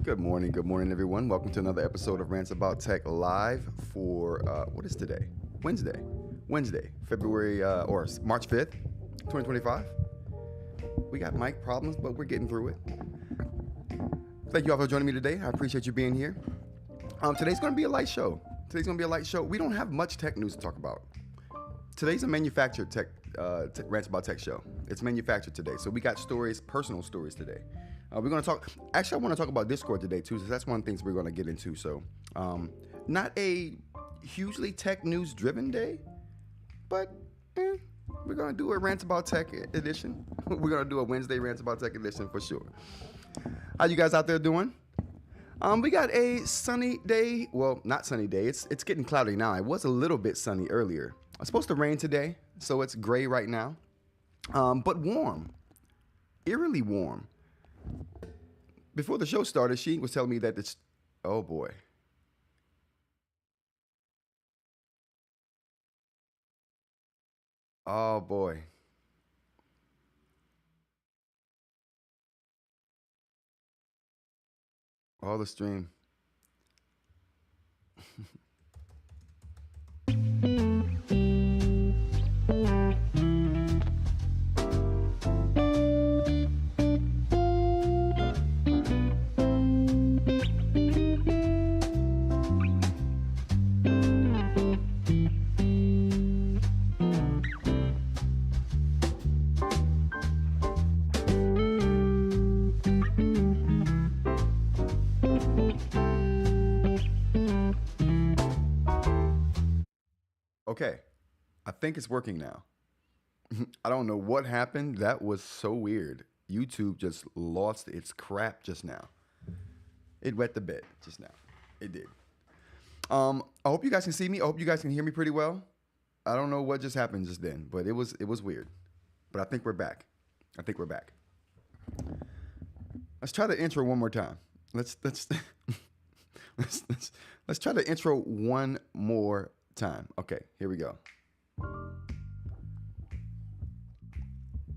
Good morning, everyone. Welcome to another episode of Rants About Tech Live for, what is today? Wednesday, February, or March 5th, 2025. We got mic problems, but we're getting through it. Thank you all for joining me today. I appreciate you being here. Today's going to be a light show. We don't have much tech news to talk about. Today's a manufactured tech, Rants About Tech show. It's manufactured today. So we got stories, personal stories today. We're going to talk, actually I want to talk about Discord today too, so that's one of the things we're going to get into. So not a hugely tech news driven day, but we're going to do a Rants About Tech edition. We're going to do a Wednesday Rants About Tech edition for sure. How you guys out there doing? We got a sunny day. Well, not sunny day. It's getting cloudy now. It was a little bit sunny earlier. It's supposed to rain today, so it's gray right now. But warm. Eerily warm. Before the show started, she was telling me that it's, oh boy. Oh boy. All the stream. Okay, I think it's working now. I don't know what happened. That was so weird. YouTube just lost its crap just now. It wet the bed just now. It did. I hope you guys can see me. I hope you guys can hear me pretty well. I don't know what just happened just then, but it was weird. But I think we're back. Let's try the intro one more time. Let's let's try the intro one more time. Okay, here we go.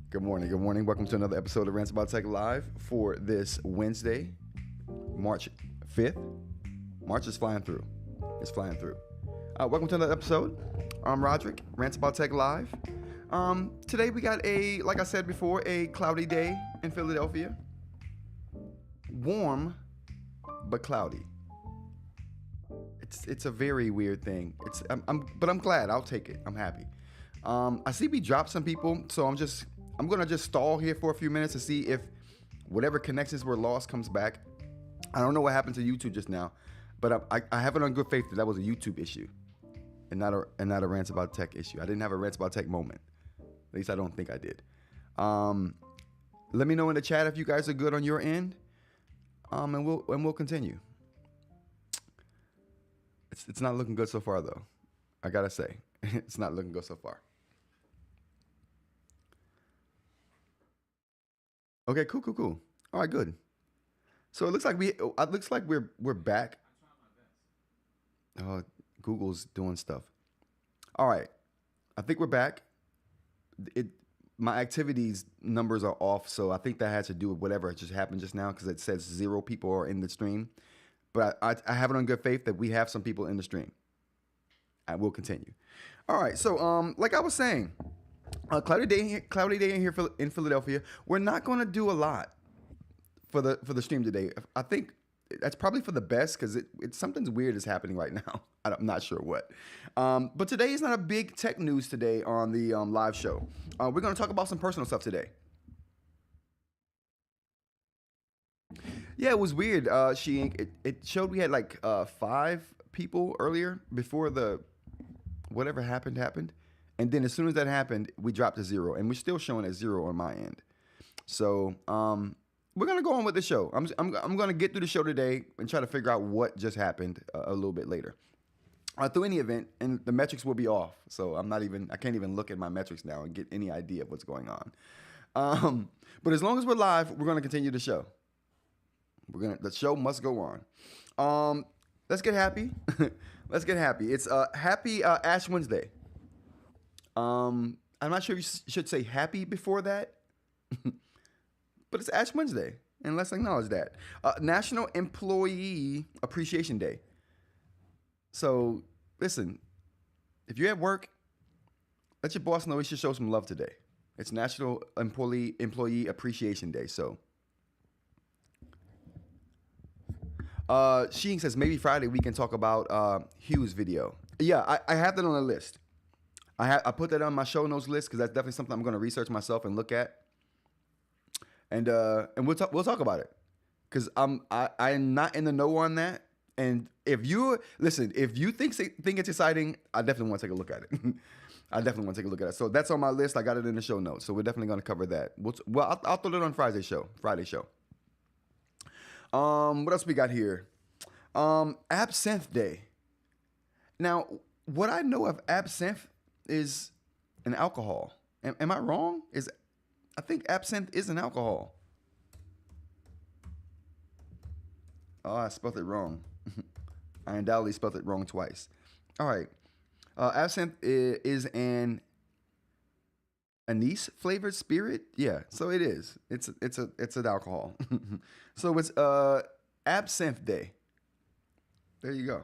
Good morning. Welcome to another episode of Rants About Tech Live for this Wednesday, March 5th. March is flying through. It's flying through. Welcome to another episode. I'm Roderick, Rants About Tech Live. Today we got like I said before, a cloudy day in Philadelphia. Warm, but cloudy. It's a very weird thing. But I'm glad. I'll take it. I'm happy. I see we dropped some people, so I'm gonna just stall here for a few minutes to see if whatever connections were lost comes back. I don't know what happened to YouTube just now, but I have it on good faith that was a YouTube issue, and not a Rants About Tech issue. I didn't have a Rants About Tech moment. At least I don't think I did. Let me know in the chat if you guys are good on your end, and we'll continue. It's not looking good so far, though. I gotta say, it's not looking good so far. Okay, cool. All right, good. So it looks like we're back. Oh, Google's doing stuff. All right, I think we're back. My activities numbers are off, so I think that has to do with whatever just happened just now because it says 0 people are in the stream. But I have it on good faith that we have some people in the stream. I will continue. All right, so like I was saying, cloudy day in here in Philadelphia. We're not going to do a lot for the stream today. I think that's probably for the best because it's something's weird is happening right now. I'm not sure what. But today is not a big tech news today on the live show. We're going to talk about some personal stuff today. Yeah, it was weird. It showed we had like 5 people earlier before the whatever happened, and then as soon as that happened, we dropped to 0, and we're still showing at 0 on my end. So we're gonna go on with the show. I'm gonna get through the show today and try to figure out what just happened a little bit later. Through any event, and the metrics will be off, so I can't even look at my metrics now and get any idea of what's going on. But as long as we're live, we're gonna continue the show. The show must go on. Let's get happy. Let's get happy. It's happy Ash Wednesday. I'm not sure if you should say happy before that, but it's Ash Wednesday. And let's acknowledge that. National Employee Appreciation Day. So, listen, if you're at work, let your boss know he should show some love today. It's National Employee Appreciation Day. So, Sheen says maybe Friday we can talk about Hugh's video. Yeah, I have that on the list. I put that on my show notes list because that's definitely something I'm going to research myself and look at. And we'll talk about it because I'm not in the know on that. And if you think it's exciting, I definitely want to take a look at it. I definitely want to take a look at it. So that's on my list. I got it in the show notes. So we're definitely going to cover that. I'll throw it on Friday show. What else we got here? Absinthe Day. Now, what I know of absinthe is an alcohol. Am I wrong? I think absinthe is an alcohol. Oh, I spelled it wrong. I undoubtedly spelled it wrong twice. All right. Absinthe is an anise flavored spirit. Yeah, so it is. It's an alcohol. So it's Absinthe Day. There you go.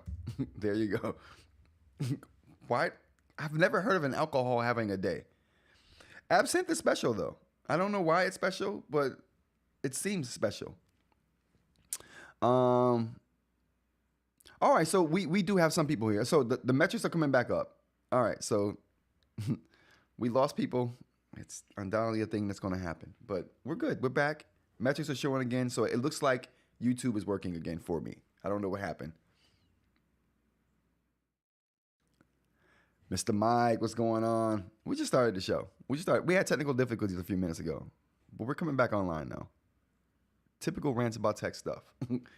There you go. Why? I've never heard of an alcohol having a day. Absinthe is special though. I don't know why it's special, but it seems special. All right, so we do have some people here. So the metrics are coming back up. All right, so we lost people. It's undoubtedly a thing that's going to happen, but we're good. We're back. Metrics are showing again, so it looks like YouTube is working again for me. I don't know what happened. Mr. Mike, what's going on? We just started the show. We had technical difficulties a few minutes ago, but we're coming back online now. Typical rants about tech stuff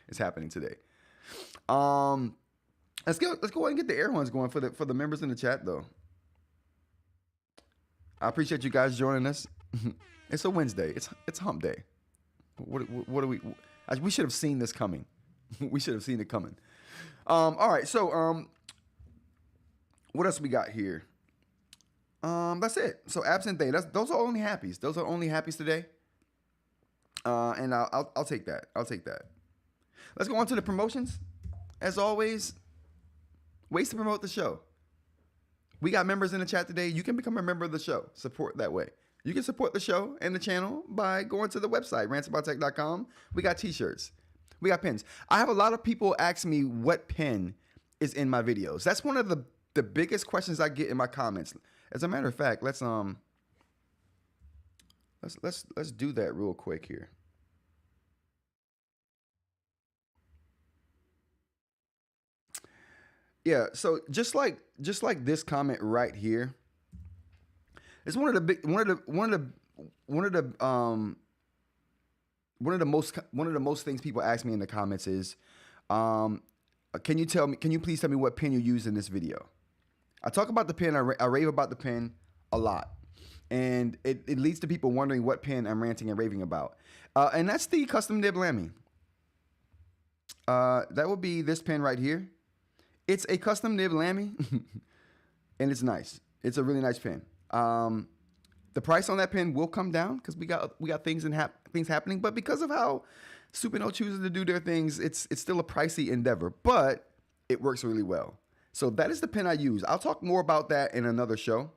is happening today. Let's go ahead and get the air horns going for the members in the chat though. I appreciate you guys joining us. It's a Wednesday. It's hump day. What do we? We should have seen this coming. We should have seen it coming. All right. So what else we got here? That's it. So Absinthe Day. Those are only happies. Those are only happies today. And I'll take that. I'll take that. Let's go on to the promotions. As always, ways to promote the show. We got members in the chat today. You can become a member of the show. Support that way. You can support the show and the channel by going to the website, rantsaboutTech.com. We got t-shirts. We got pins. I have a lot of people ask me what pin is in my videos. That's one of the biggest questions I get in my comments. As a matter of fact, let's do that real quick here. Yeah, so just like this comment right here, it's one of the most things people ask me in the comments is, can you please tell me what pin you use in this video? I talk about the pin, I rave about the pin a lot, and it leads to people wondering what pin I'm ranting and raving about, and that's the custom nib Lamy. That would be this pin right here. It's a custom nib Lamy, and it's nice. It's a really nice pin. The price on that pin will come down because we got things happening, but because of how Supernote chooses to do their things, it's still a pricey endeavor, but it works really well. So that is the pin I use. I'll talk more about that in another show.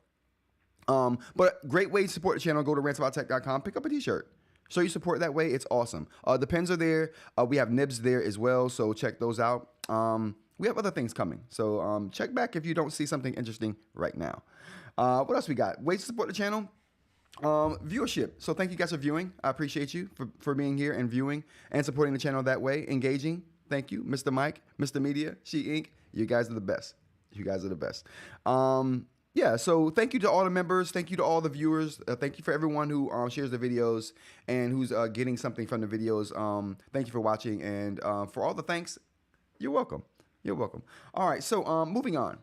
But great way to support the channel. Go to rantsaboutTech.com, pick up a t-shirt. Show you support that way. It's awesome. The pins are there. We have nibs there as well, so check those out. We have other things coming, so check back if you don't see something interesting right now. What else we got? Ways to support the channel. Viewership. So thank you guys for viewing. I appreciate you for being here and viewing and supporting the channel that way. Engaging. Thank you, Mr. Mike, Mr. Media, eInk. You guys are the best. You guys are the best. Yeah, so thank you to all the members. Thank you to all the viewers. Thank you for everyone who shares the videos and who's getting something from the videos. Thank you for watching, and for all the thanks, you're welcome. You're welcome. All right, so moving on.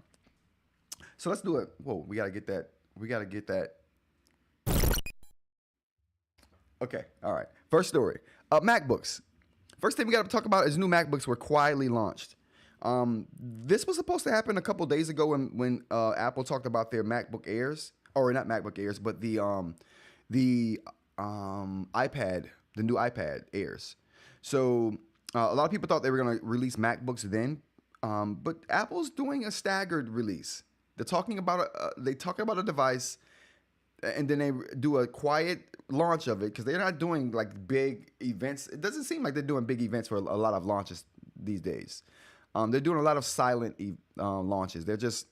So let's do it. Whoa, we gotta get that. We gotta get that. Okay, all right. First story. MacBooks. First thing we gotta talk about is new MacBooks were quietly launched. This was supposed to happen a couple days ago when Apple talked about their MacBook Airs, or not MacBook Airs, but the iPad the new iPad Airs. So a lot of people thought they were going to release MacBooks then, but Apple's doing a staggered release. They're talking about a device, and then they do a quiet launch of it because they're not doing like big events. It doesn't seem like they're doing big events for a lot of launches these days. They're doing a lot of silent launches. They're just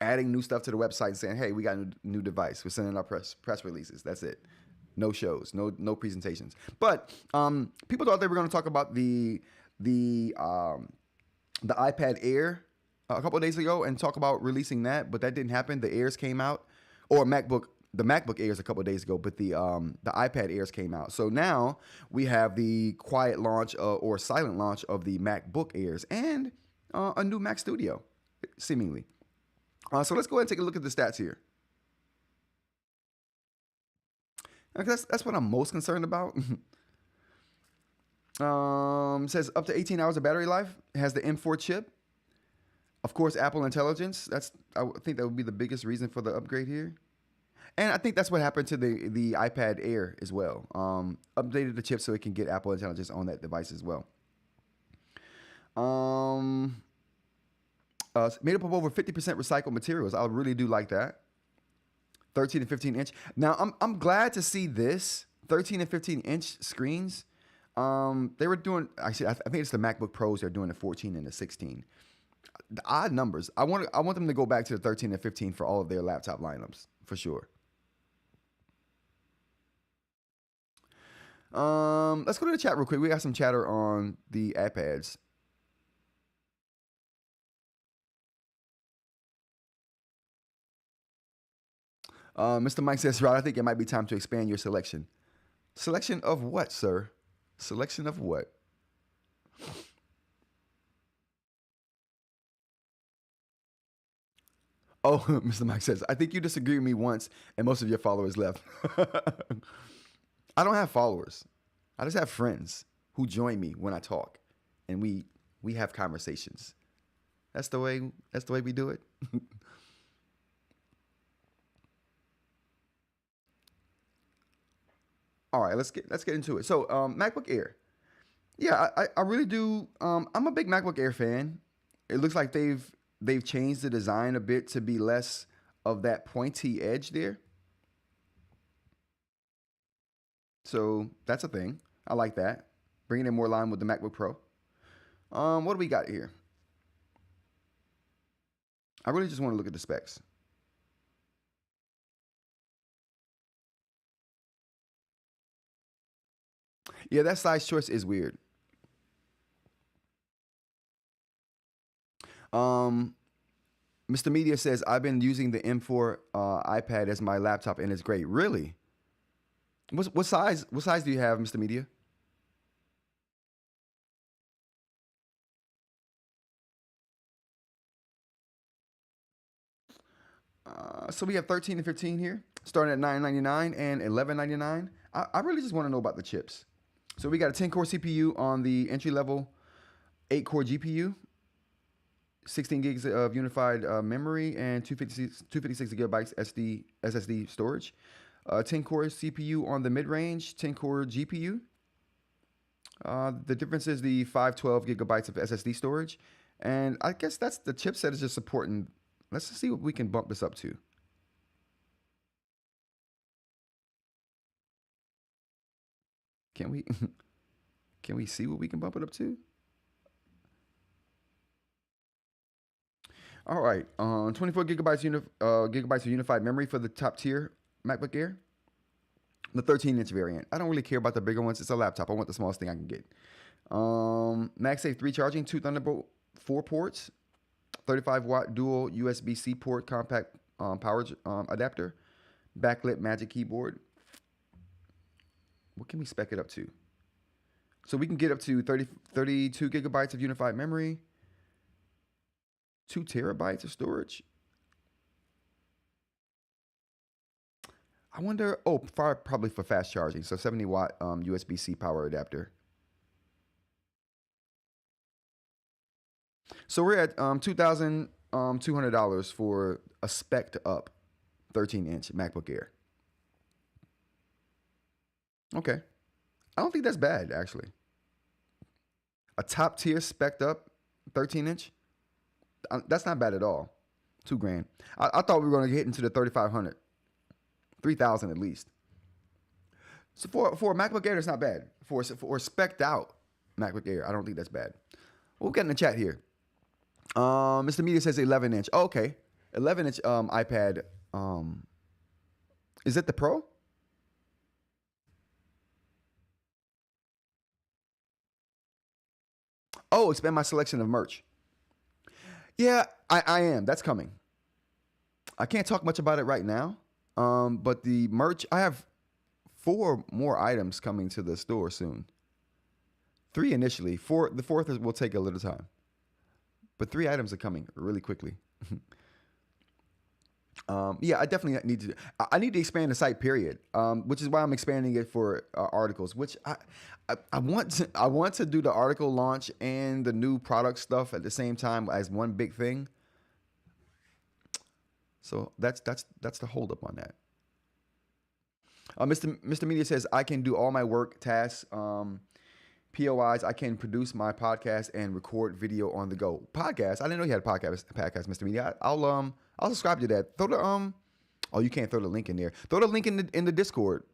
adding new stuff to the website and saying, "Hey, we got a new device. We're sending our press releases." That's it. No shows, no presentations. But people thought they were going to talk about the iPad Air a couple of days ago and talk about releasing that, but that didn't happen. The Airs came out, or the MacBook Airs a couple of days ago, but the iPad Airs came out. So now we have the quiet launch or silent launch of the MacBook Airs and a new Mac Studio, seemingly. So let's go ahead and take a look at the stats here. That's what I'm most concerned about. Says up to 18 hours of battery life. It has the M4 chip. Of course, Apple Intelligence. I think that would be the biggest reason for the upgrade here. And I think that's what happened to the iPad Air as well. Updated the chip so it can get Apple Intelligence on that device as well. Made up of over 50% recycled materials. I really do like that. 13 and 15 inch. Now, I'm glad to see this 13 and 15 inch screens. They were doing, actually, I think it's the MacBook Pros. They're doing the 14 and the 16. The odd numbers. I want them to go back to the 13 and 15 for all of their laptop lineups, for sure. Let's go to the chat real quick. We got some chatter on the iPads. Mr. Mike says, Rod, I think it might be time to expand your selection. Selection of what, sir? Selection of what? Oh, Mr. Mike says, I think you disagreed with me once and most of your followers left. I don't have followers. I just have friends who join me when I talk and we have conversations. That's the way we do it. All right, let's get into it. So, MacBook Air. Yeah, I really do. I'm a big MacBook Air fan. It looks like they've changed the design a bit to be less of that pointy edge there. So that's a thing. I like that. Bringing it more in line with the MacBook Pro. What do we got here? I really just want to look at the specs. Yeah, that size choice is weird. Mr. Media says, I've been using the M4 iPad as my laptop and it's great. Really? What size do you have, Mr. Media? So we have 13 and 15 here, starting at $9.99 and $11.99. I really just want to know about the chips. So we got a 10-core CPU on the entry-level 8-core GPU, 16 gigs of unified memory, and 256 gigabytes SSD storage. 10-core CPU on the mid-range, 10-core GPU. The difference is the 512 gigabytes of SSD storage. And I guess that's the chipset is just supporting. Let's just see what we can bump this up to. Can we can we see what we can bump it up to? All right, 24 gigabytes gigabytes of unified memory for the top tier MacBook Air. The 13-inch variant. I don't really care about the bigger ones. It's a laptop. I want the smallest thing I can get. MagSafe 3 charging, 2 Thunderbolt 4 ports, 35-watt dual USB-C port compact power adapter, backlit Magic Keyboard. What can we spec it up to? So we can get up to 32 gigabytes of unified memory, 2 terabytes of storage. I wonder, probably for fast charging. So 70-watt USB-C power adapter. So we're at $2,200 for a spec'd up 13-inch MacBook Air. Okay. I don't think that's bad, actually. A top tier spec'd up 13-inch. That's not bad at all. $2,000. I thought we were going to get into the 3,500, 3,000 at least. So for a MacBook Air, that's not bad. For a spec'd out MacBook Air, I don't think that's bad. What we got in the chat here? Mr. Media says 11-inch. Oh, okay, 11-inch iPad. Is it the Pro? Oh, expand my selection of merch. Yeah, I am. That's coming. I can't talk much about it right now. But the merch, I have 4 more items coming to the store soon. 3 initially. The fourth will take a little time. But 3 items are coming really quickly. Yeah, I definitely need to. I need to expand the site, period. Which is why I'm expanding it for articles. Which I want to do the article launch and the new product stuff at the same time as one big thing. So that's the holdup on that. Mr. Media says I can do all my work tasks. POIs. I can produce my podcast and record video on the go. Podcast. I didn't know you had a podcast, Mr. Media. I'll subscribe to that. Throw the Oh, you can't throw the link in there. Throw the link in the Discord.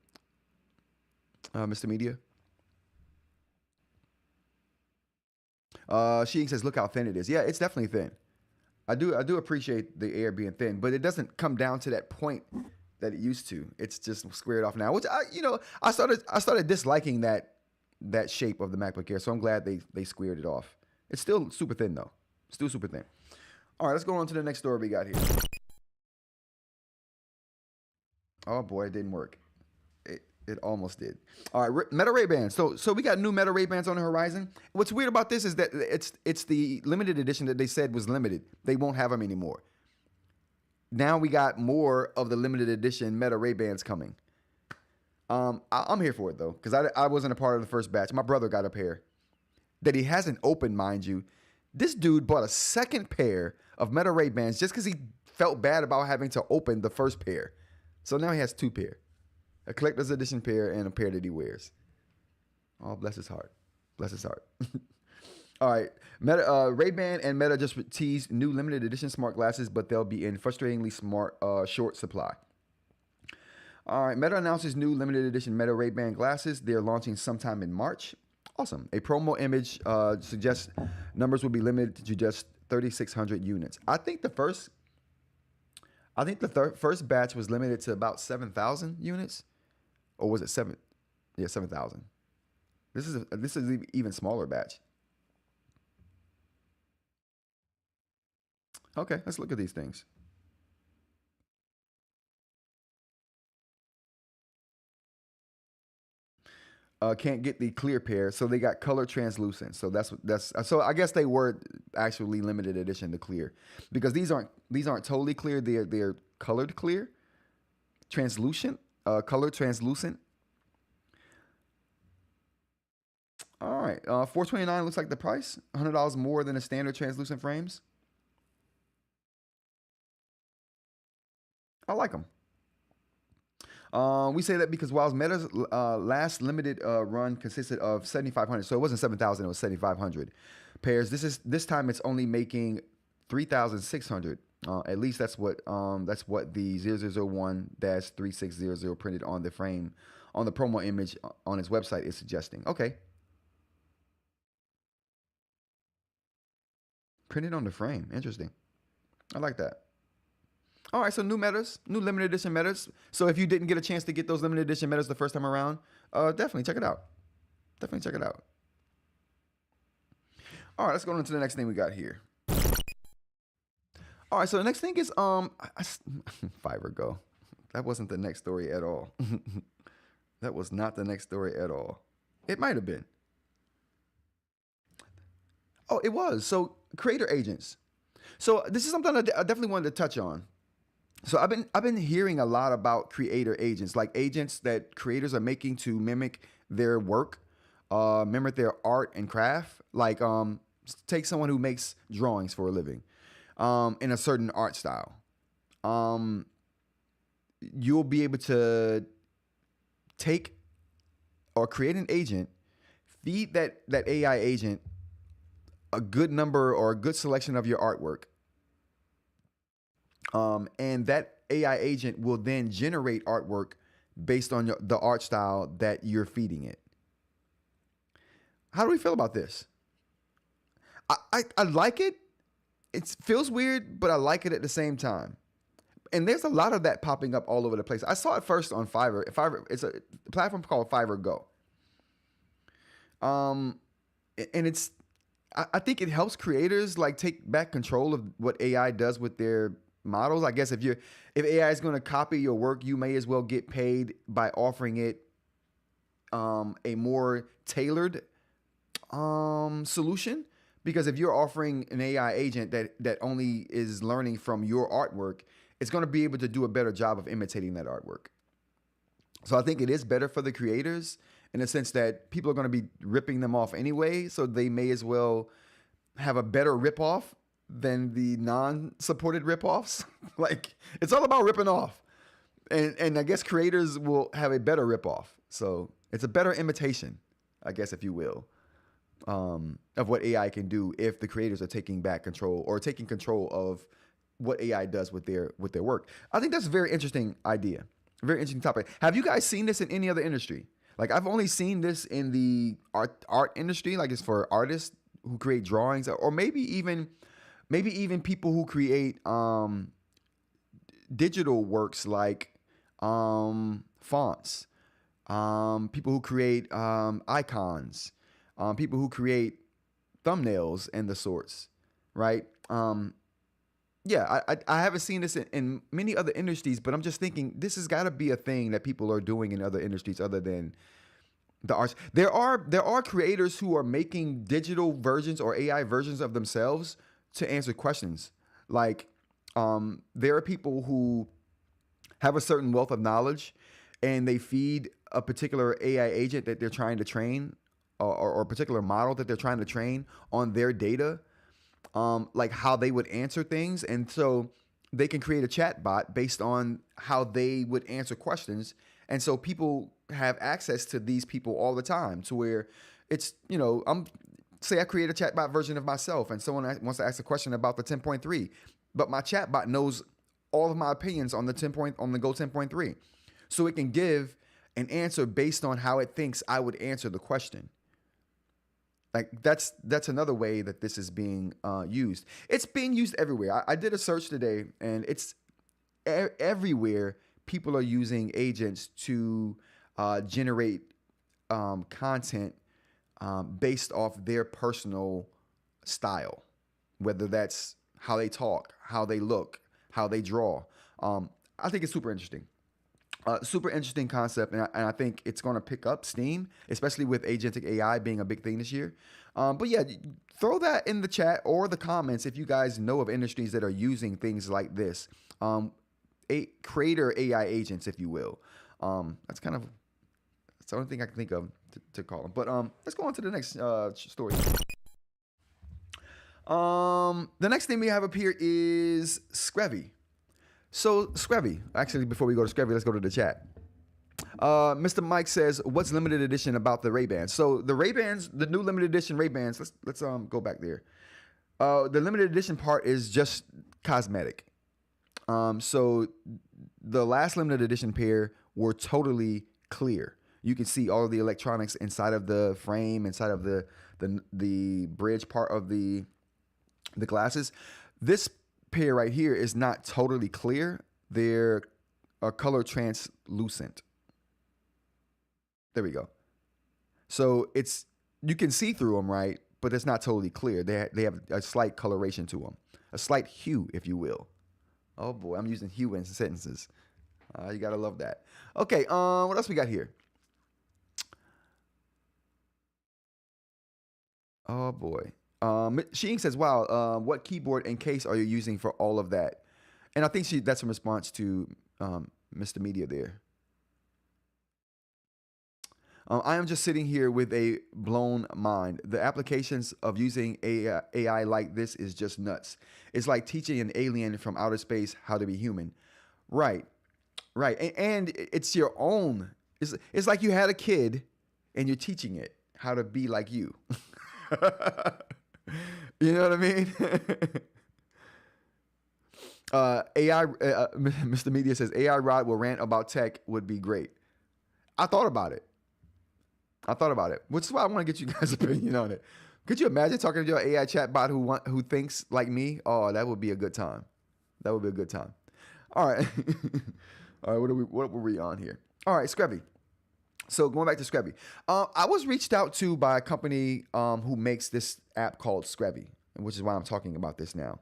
Mr. Media. She says, look how thin it is. Yeah, it's definitely thin. I do appreciate the Air being thin, but it doesn't come down to that point that it used to. It's just squared off now, which I started disliking that shape of the MacBook Air. So I'm glad they squared it off. It's still super thin though. Still super thin. All right, let's go on to the next story we got here. Oh boy, it didn't work. It almost did. All right, MetaRaybans. So we got new MetaRaybans on the horizon. What's weird about this is that it's the limited edition that they said was limited. They won't have them anymore. Now we got more of the limited edition MetaRaybans coming. I'm here for it though, because I wasn't a part of the first batch. My brother got a pair that he hasn't opened, mind you. This dude bought a second pair of MetaRaybans just because he felt bad about having to open the first pair. So now he has 2 pair. A collector's edition pair and a pair that he wears. Oh, bless his heart. Bless his heart. All right. Ray-Ban and Meta just teased new limited edition smart glasses, but they'll be in frustratingly short supply. All right. Meta announces new limited edition Meta Ray-Ban glasses. They're launching sometime in March. Awesome. A promo image suggests numbers will be limited to just 3,600 units. I think the first batch was limited to about 7,000 units. Or was it 7? Yeah, 7,000. This is an even smaller batch. Okay, let's look at these things. Can't get the clear pair, so they got color translucent. So so I guess they were actually limited edition to clear, because these aren't totally clear. They're colored clear, translucent, color translucent. All right, $429 looks like the price. $100 more than the standard translucent frames. I like them. We say that because while Meta's last limited run consisted of 7,500, so it wasn't 7,000, it was 7,500 pairs. This time it's only making 3,600. At least that's what the 0001-3600 printed on the frame on the promo image on its website is suggesting. Okay. Printed on the frame. Interesting. I like that. All right, so new limited edition Metas. So if you didn't get a chance to get those limited edition Metas the first time around, definitely check it out. Definitely check it out. All right, let's go on to the next thing we got here. All right, so the next thing is Fiverr Go. That wasn't the next story at all. That was not the next story at all. It might have been. Oh, it was. So creator agents. So this is something I definitely wanted to touch on. So I've been hearing a lot about creator agents, like agents that creators are making to mimic their work, mimic their art and craft. Like take someone who makes drawings for a living, in a certain art style. You'll be able to take or create an agent, feed that AI agent a good number or a good selection of your artwork. And that AI agent will then generate artwork based on the art style that you're feeding it. How do we feel about this? I like it. It feels weird, but I like it at the same time. And there's a lot of that popping up all over the place. I saw it first on Fiverr. It's a platform called Fiverr Go. And it's, I think it helps creators like take back control of what AI does with their models. I guess if AI is going to copy your work, you may as well get paid by offering it a more tailored solution. Because if you're offering an AI agent that only is learning from your artwork, it's going to be able to do a better job of imitating that artwork. So I think it is better for the creators in the sense that people are going to be ripping them off anyway. So they may as well have a better ripoff than the non-supported ripoffs. Like, it's all about ripping off. And I guess creators will have a better ripoff. So it's a better imitation, I guess, if you will, of what AI can do if the creators are taking back control or taking control of what AI does with their work. I think that's a very interesting idea, a very interesting topic. Have you guys seen this in any other industry? Like, I've only seen this in the art industry, like it's for artists who create drawings, or maybe even people who create digital works like fonts, people who create icons, people who create thumbnails and the sorts, right? Yeah, I haven't seen this in many other industries, but I'm just thinking this has got to be a thing that people are doing in other industries other than the arts. There are creators who are making digital versions or AI versions of themselves to answer questions. Like, there are people who have a certain wealth of knowledge and they feed a particular AI agent that they're trying to train or a particular model that they're trying to train on their data, like how they would answer things. And so they can create a chat bot based on how they would answer questions. And so people have access to these people all the time, to where it's, say I create a chatbot version of myself and someone wants to ask a question about the 10.3, but my chatbot knows all of my opinions on the Go 10.3. So it can give an answer based on how it thinks I would answer the question. Like, that's another way that this is being used. It's being used everywhere. I did a search today, and it's everywhere. People are using agents to generate content based off their personal style, whether that's how they talk, how they look, how they draw. I think it's super interesting. Super interesting concept, and I think it's going to pick up steam, especially with agentic AI being a big thing this year. But yeah, throw that in the chat or the comments if you guys know of industries that are using things like this. Creator AI agents, if you will. That's the only thing I can think of to call them. But let's go on to the next story. The next thing we have up here is Screvi. So Screvi, actually, before we go to Screvi, let's go to the chat. Mr. Mike says, "What's limited edition about the Ray-Bans?" So the Ray-Bans, the new limited edition Ray-Bans. Let's go back there. The limited edition part is just cosmetic. So the last limited edition pair were totally clear. You can see all of the electronics inside of the frame, inside of the bridge part of the glasses. This pair right here is not totally clear. They're color translucent. There we go. So you can see through them, right? But it's not totally clear. They have a slight coloration to them, a slight hue, if you will. Oh boy, I'm using hue in sentences. You gotta love that. Okay, what else we got here? Oh boy. Sheen says, "Wow, what keyboard and case are you using for all of that?" And I think that's in response to Mr. Media there. I am just sitting here with a blown mind. The applications of using AI like this is just nuts. It's like teaching an alien from outer space how to be human. Right. And it's your own. It's like you had a kid and you're teaching it how to be like you. You know what I mean? Mr. Media says AI Rod will rant about tech would be great. I thought about it, which is why I want to get you guys' opinion on it. Could you imagine talking to your AI chatbot who thinks like me? Oh, that would be a good time. That would be a good time. All right. All right, what were we on here? All right, Screvi. So going back to Screvi. I was reached out to by a company who makes this app called Screvi, which is why I'm talking about this now.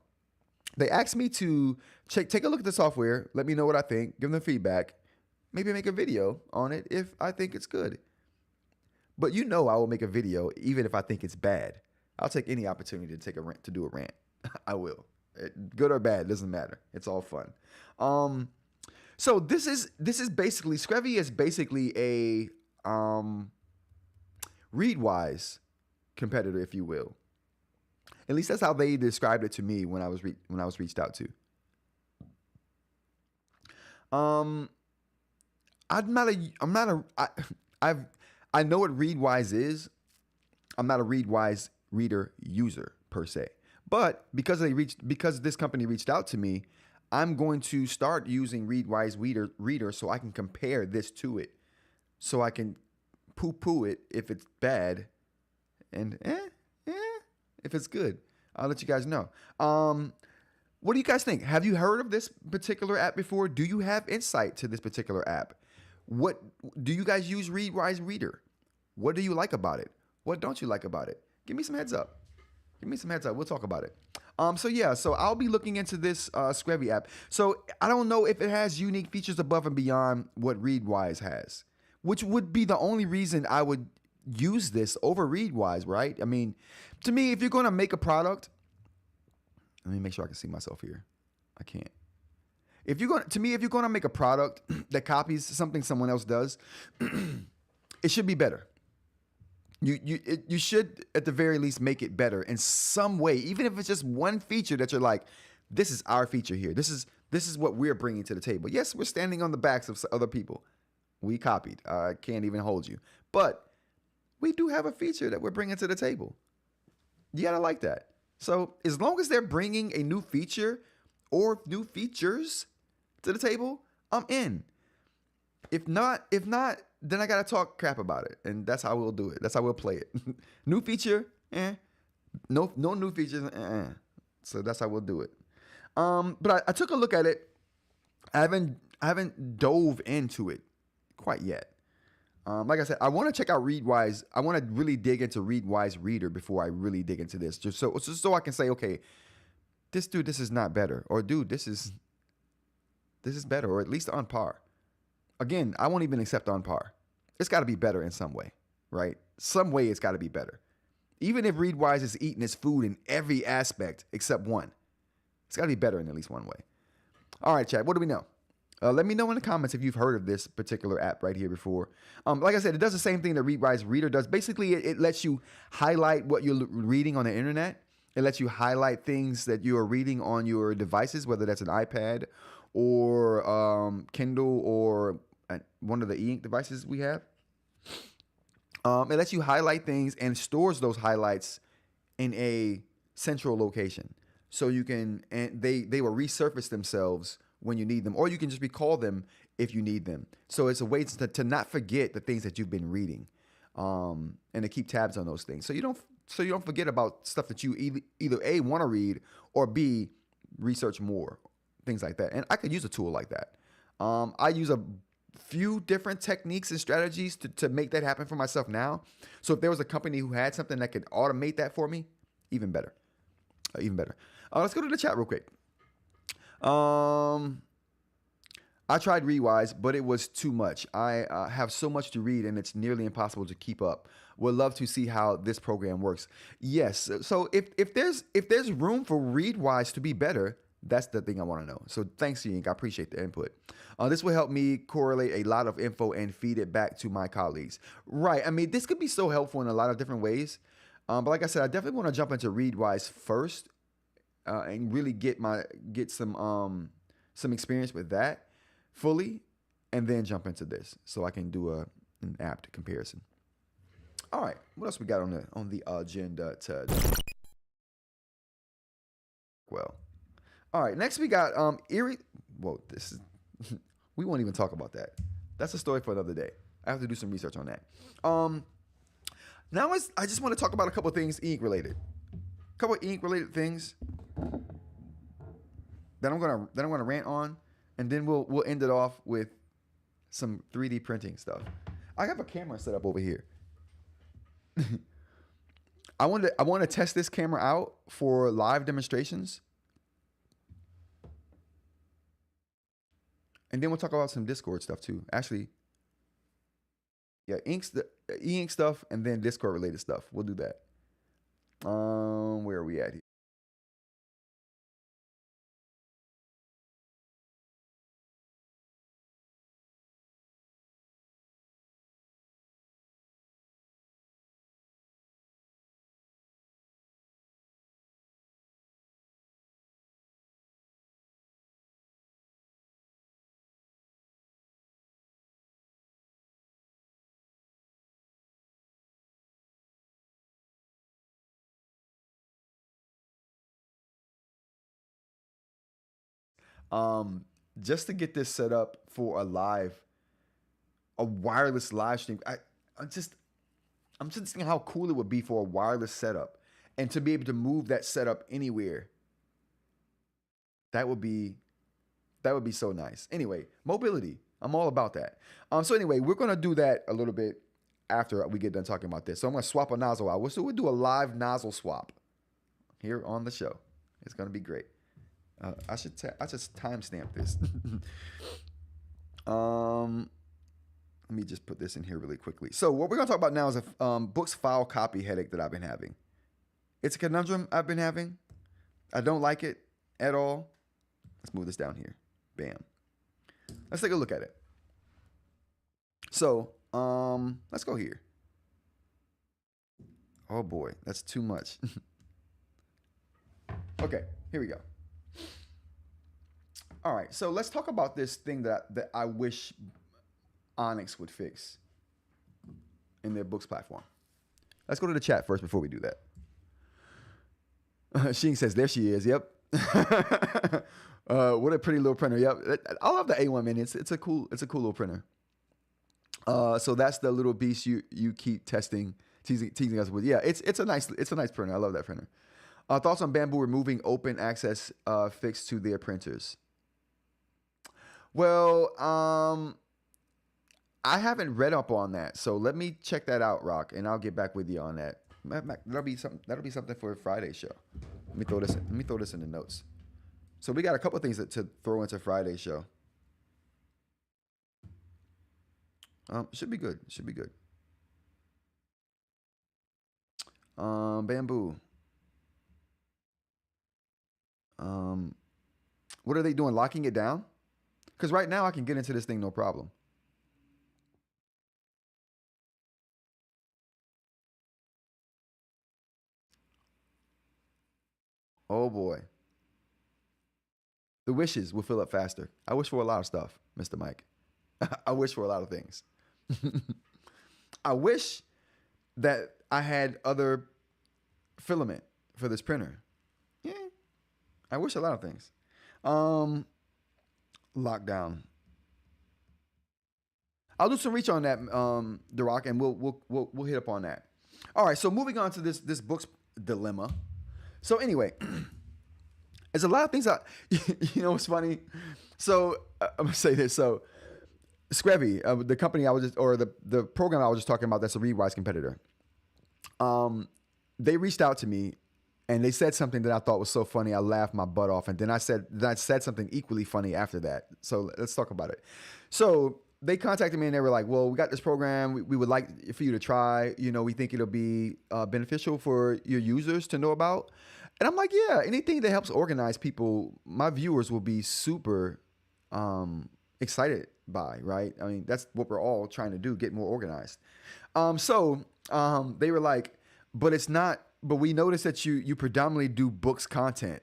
They asked me to take a look at the software, let me know what I think, give them feedback, maybe make a video on it if I think it's good. But I will make a video even if I think it's bad. I'll take any opportunity to do a rant. I will. Good or bad, doesn't matter. It's all fun. So this is basically, Screvi is basically a Readwise competitor, if you will. At least that's how they described it to me when I was reached out to. I know what Readwise is. I'm not a Readwise reader user per se, but because this company reached out to me, I'm going to start using Readwise reader so I can compare this to it, so I can poo-poo it if it's bad, and if it's good. I'll let you guys know. What do you guys think? Have you heard of this particular app before? Do you have insight to this particular app? What do you guys use Readwise Reader? What do you like about it? What don't you like about it? Give me some heads up. We'll talk about it. So I'll be looking into this Screvi app. So I don't know if it has unique features above and beyond what Readwise has, which would be the only reason I would use this over Readwise, right? I mean, to me, if you're going to make a product, let me make sure I can see myself here. I can't. If you're going to make a product that copies something someone else does, it should be better. You should at the very least make it better in some way, even if it's just one feature that you're like, this is our feature here. This is what we're bringing to the table. Yes, we're standing on the backs of other people. We copied. I can't even hold you, but we do have a feature that we're bringing to the table. You gotta like that. So as long as they're bringing a new feature or new features to the table, I'm in. If not, then I gotta talk crap about it, and that's how we'll do it. That's how we'll play it. New feature, no new features, So that's how we'll do it. But I took a look at it. I haven't dove into it quite yet. Like I said, I want to check out Readwise. I want to really dig into Readwise Reader before I really dig into this, just so I can say, okay, this is not better, or dude, this is better, or at least on par. Again, I won't even accept on par. It's got to be better in some way, right? Some way it's got to be better. Even if Readwise is eating its food in every aspect except one, it's got to be better in at least one way. All right, chat, what do we know? Let me know in the comments if you've heard of this particular app right here before. Like I said, it does the same thing that Readwise Reader does. Basically, it lets you highlight what you're reading on the internet. It lets you highlight things that you are reading on your devices, whether that's an iPad or Kindle or one of the eInk devices we have. It lets you highlight things and stores those highlights in a central location. So you can, and they will resurface themselves when you need them, or you can just recall them if you need them. So it's a way to not forget the things that you've been reading, and to keep tabs on those things. So you don't forget about stuff that you either A, want to read, or B, research more, things like that. And I could use a tool like that. I use a few different techniques and strategies to make that happen for myself now. So if there was a company who had something that could automate that for me, even better. Let's go to the chat real quick. I tried Readwise, but it was too much. I have so much to read, and it's nearly impossible to keep up. Would love to see how this program works. Yes. So if there's room for Readwise to be better, that's the thing I want to know. So thanks, eInk. I appreciate the input. This will help me correlate a lot of info and feed it back to my colleagues. Right. I mean, this could be so helpful in a lot of different ways. But like I said, I definitely want to jump into Readwise first, and really get some experience with that fully, and then jump into this so I can do an apt comparison. All right, what else we got on the agenda today? Well, all right. Next we got Erie. Whoa, this is we won't even talk about that. That's a story for another day. I have to do some research on that. Now I just want to talk about a couple of things eInk related. A couple of eInk related things that I'm gonna rant on, and then we'll end it off with some 3D printing stuff. I have a camera set up over here. I want to test this camera out for live demonstrations. And then we'll talk about some Discord stuff too. Actually, yeah, eInk stuff and then Discord related stuff. We'll do that. Where are we at here? Just to get this set up for a wireless live stream. I'm just thinking how cool it would be for a wireless setup, and to be able to move that setup anywhere. That would be so nice. Anyway, mobility. I'm all about that. So anyway, we're gonna do that a little bit after we get done talking about this. So I'm gonna swap a nozzle out. So we'll do a live nozzle swap here on the show. It's gonna be great. I just timestamp this. Let me just put this in here really quickly. So what we're gonna talk about now is a Boox file copy headache that I've been having. It's a conundrum I've been having. I don't like it at all. Let's move this down here. Bam. Let's take a look at it. So let's go here. Oh boy, that's too much. Okay, here we go. All right, so let's talk about this thing that I wish Onyx would fix in their Boox platform. Let's go to the chat first before we do that. Sheen says, there she is. Yep. What a pretty little printer. Yep. I love the A1, man. It's a cool little printer. So that's the little beast you keep teasing us with. Yeah, it's a nice printer. I love that printer. Thoughts on Banbu removing open access fix to their printers? Well, I haven't read up on that, so let me check that out, Rock, and I'll get back with you on that. That'll be something for a Friday show. Let me throw this in the notes. So we got a couple of things to throw into Friday's show. Should be good. Banbu. What are they doing? Locking it down? Because right now I can get into this thing no problem. Oh boy. The wishes will fill up faster. I wish for a lot of stuff, Mr. Mike. I wish for a lot of things. I wish that I had other filament for this printer. Yeah. I wish a lot of things. Lockdown. I'll do some reach on that, The Rock, and we'll hit up on that. All right, so moving on to this Boox dilemma. So anyway, there's a lot of things you know what's funny? So I'm gonna say this. So Screvi, the company the program I was just talking about, that's a Readwise competitor. They reached out to me and they said something that I thought was so funny. I laughed my butt off, and then I said something equally funny after that. So let's talk about it. So they contacted me and they were like, well, we got this program. We would like for you to try. You know, we think it'll be beneficial for your users to know about. And I'm like, yeah, anything that helps organize people, my viewers will be super excited by, right? I mean, that's what we're all trying to do, get more organized. So they were like, but we noticed that you predominantly do Boox content,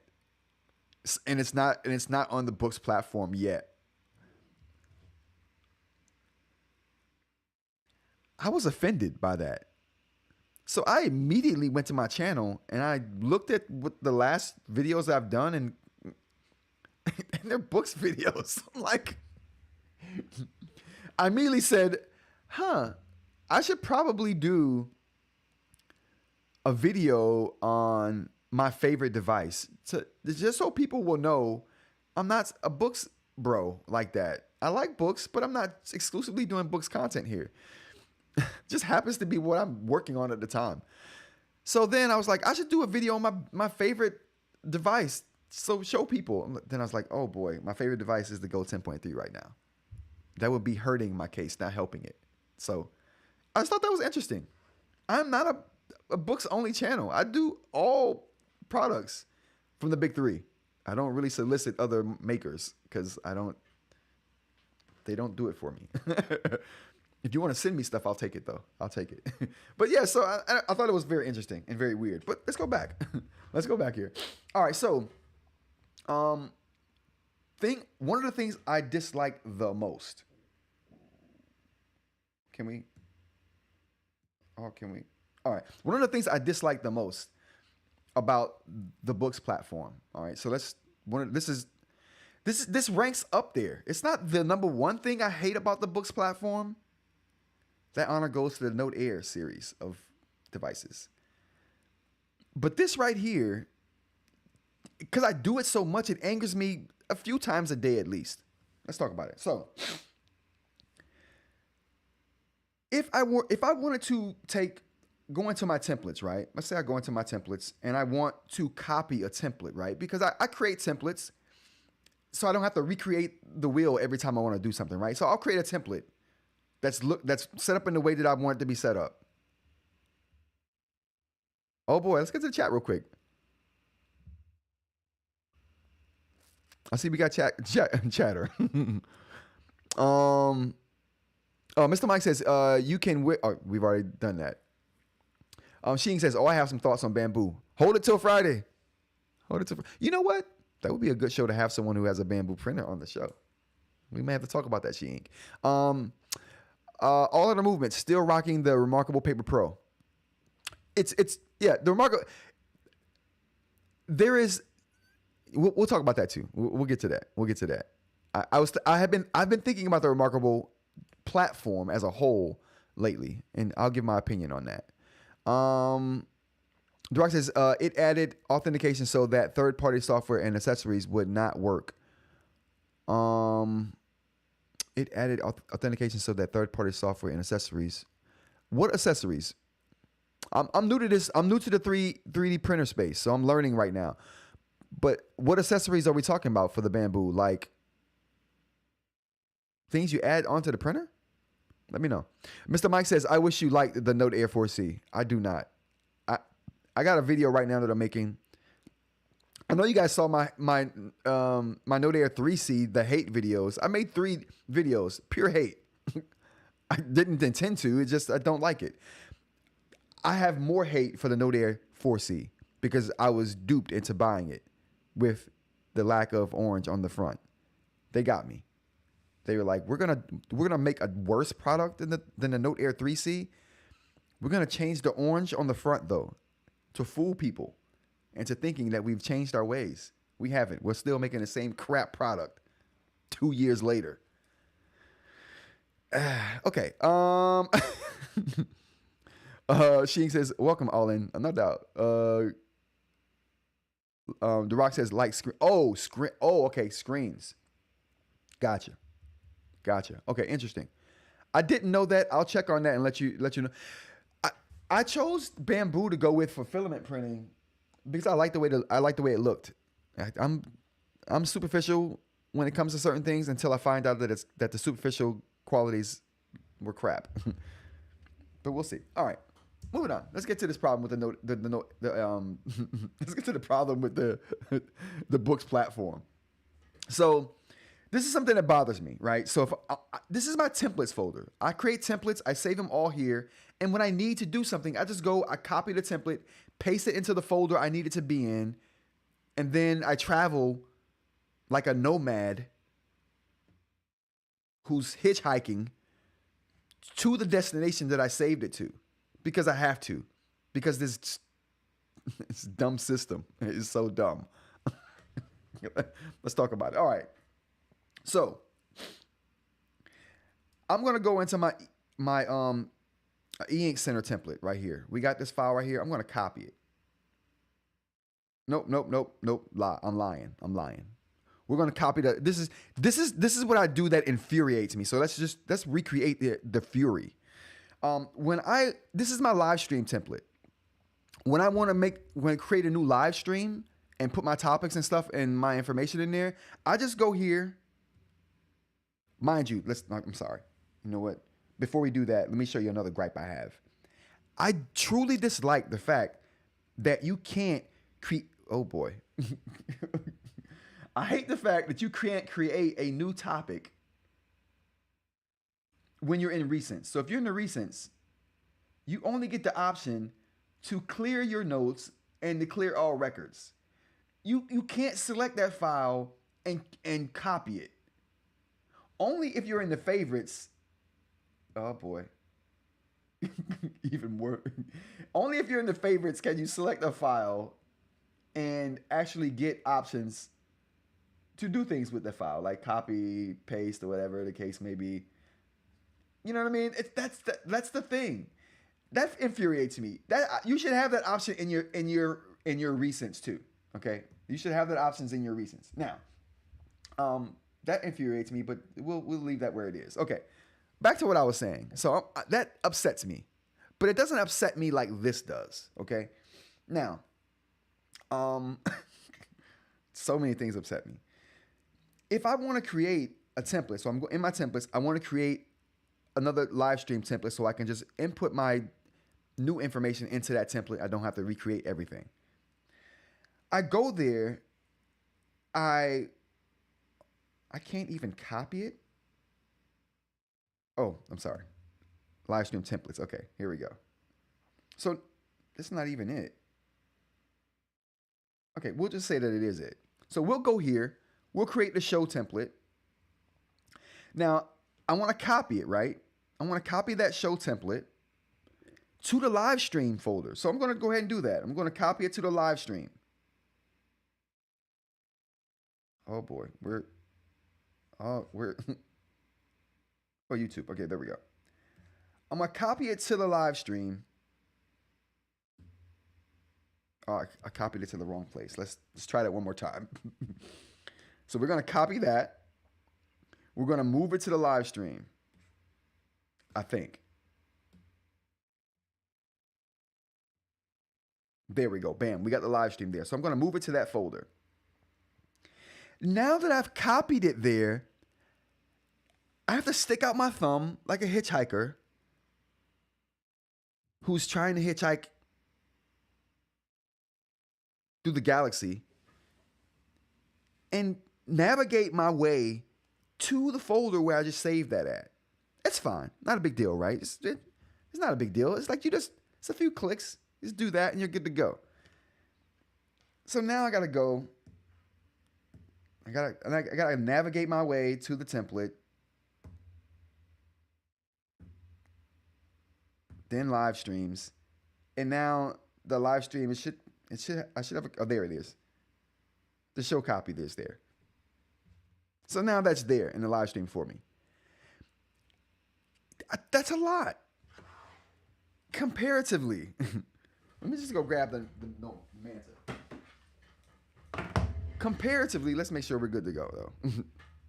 and it's not on the Boox platform yet. I was offended by that. So I immediately went to my channel and I looked at what the last videos I've done, and they're Boox videos. I'm like, I immediately said, I should probably do a video on my favorite device just so people will know I'm not a Boox bro like that. I like Boox, but I'm not exclusively doing Boox content here. Just happens to be what I'm working on at the time. So then I was like, I should do a video on my favorite device. So show people. Then I was like, oh boy, my favorite device is the Go 10.3 right now. That would be hurting my case, not helping it. So I just thought that was interesting. I'm not a Boox only channel. I do all products from the big three. I don't really solicit other makers because they don't do it for me. If you want to send me stuff, I'll take it though. I'll take it. But yeah, so I thought it was very interesting and very weird. But let's go back. Let's go back here. All right, so one of the things I dislike the most. Can we? All right. One of the things I dislike the most about the Boox platform. All right. So this ranks up there. It's not the number one thing I hate about the Boox platform. That honor goes to the Note Air series of devices. But this right here, because I do it so much, it angers me a few times a day at least. Let's talk about it. So if I wanted to go into my templates, right? Let's say I go into my templates and I want to copy a template, right? Because I create templates so I don't have to recreate the wheel every time I want to do something, right? So I'll create a template that's set up in the way that I want it to be set up. Oh boy, let's get to the chat real quick. I see we got chatter. Mr. Mike says, you can we've already done that. Sheen says, I have some thoughts on Banbu. Hold it till Friday. You know what? That would be a good show to have someone who has a Banbu printer on the show. We may have to talk about that, eInk. All of the movements still rocking the Remarkable Paper Pro. The Remarkable. There is. We'll talk about that too. We'll get to that. I've been thinking about the Remarkable platform as a whole lately, and I'll give my opinion on that. Drock says it added authentication so that third-party software and accessories would not work. It added authentication so that third-party software and accessories. What accessories? I'm new to this. I'm new to the 3D printer space, so I'm learning right now. But what accessories are we talking about for the Banbu? Like things you add onto the printer? Let me know. Mr. Mike says, I wish you liked the Note Air 4C. I do not. I got a video right now that I'm making. I know you guys saw my Note Air 3C, the hate videos. I made 3 videos, pure hate. I didn't intend to. It's just I don't like it. I have more hate for the Note Air 4C because I was duped into buying it with the lack of orange on the front. They got me. They were like, we're gonna make a worse product than the Note Air 3C. We're gonna change the orange on the front though, to fool people into thinking that we've changed our ways. We haven't. We're still making the same crap product 2 years later. Okay. Sheen says, welcome all in. No doubt. The Rock says like screen. Oh, screen. Oh, okay. Screens. Gotcha. Okay. Interesting. I didn't know that. I'll check on that and let you know. I chose Banbu to go with for filament printing because I like the way it looked. I'm superficial when it comes to certain things until I find out that the superficial qualities were crap. But we'll see. All right, moving on. Let's get to this problem with let's get to the problem with the Boox platform. So this is something that bothers me, right? So if this is my templates folder. I create templates. I save them all here. And when I need to do something, I just go, I copy the template, paste it into the folder I need it to be in, and then I travel like a nomad who's hitchhiking to the destination that I saved it to because I have to. because this dumb system is so dumb. Let's talk about it. All right. So I'm gonna go into my eInk Center template right here. We got this file right here. I'm gonna copy it. Nope. I'm lying. We're gonna copy that. This is what I do that infuriates me. So let's recreate the fury. This is my live stream template. When I want to create a new live stream and put my topics and stuff and my information in there, I just go here. Mind you, I'm sorry. You know what? Before we do that, let me show you another gripe I have. I truly dislike the fact that you can't create. Oh boy. I hate the fact that you can't create a new topic when you're in recents. So if you're in the recents, you only get the option to clear your notes and to clear all records. You can't select that file and copy it. Only if you're in the favorites. Oh boy. Even more. Only if you're in the favorites can you select a file and actually get options to do things with the file, like copy, paste, or whatever the case may be. You know what I mean? That's the thing. That infuriates me. That you should have that option in your recents too. Okay, you should have that options in your recents. Now, that infuriates me, but we'll leave that where it is. Okay, back to what I was saying. So that upsets me, but it doesn't upset me like this does. Okay, now, so many things upset me. If I want to create a template, so I'm in my templates, I want to create another live stream template so I can just input my new information into that template. I don't have to recreate everything. I go there. I can't even copy it. Oh, I'm sorry. Live stream templates. Okay, here we go. So that's not even it. Okay, we'll just say that it is it. So we'll go here. We'll create the show template. Now, I want to copy it, right? I want to copy that show template to the live stream folder. So I'm going to go ahead and do that. I'm going to copy it to the live stream. Oh boy, oh, YouTube. Okay, there we go. I'm going to copy it to the live stream. Oh, I copied it to the wrong place. Let's try that one more time. So we're going to copy that. We're going to move it to the live stream, I think. There we go. Bam. We got the live stream there. So I'm going to move it to that folder. Now that I've copied it there, I have to stick out my thumb like a hitchhiker who's trying to hitchhike through the galaxy and navigate my way to the folder where I just saved that at. It's fine. Not a big deal, right? It's not a big deal. It's like it's a few clicks. Just do that and you're good to go. So now I got to go. I gotta navigate my way to the template. Then live streams. And now the live stream, I should have, oh, there it is. The show copy is there. So now that's there in the live stream for me. That's a lot. Comparatively. Let me just go grab the Manta. Comparatively, let's make sure we're good to go, though.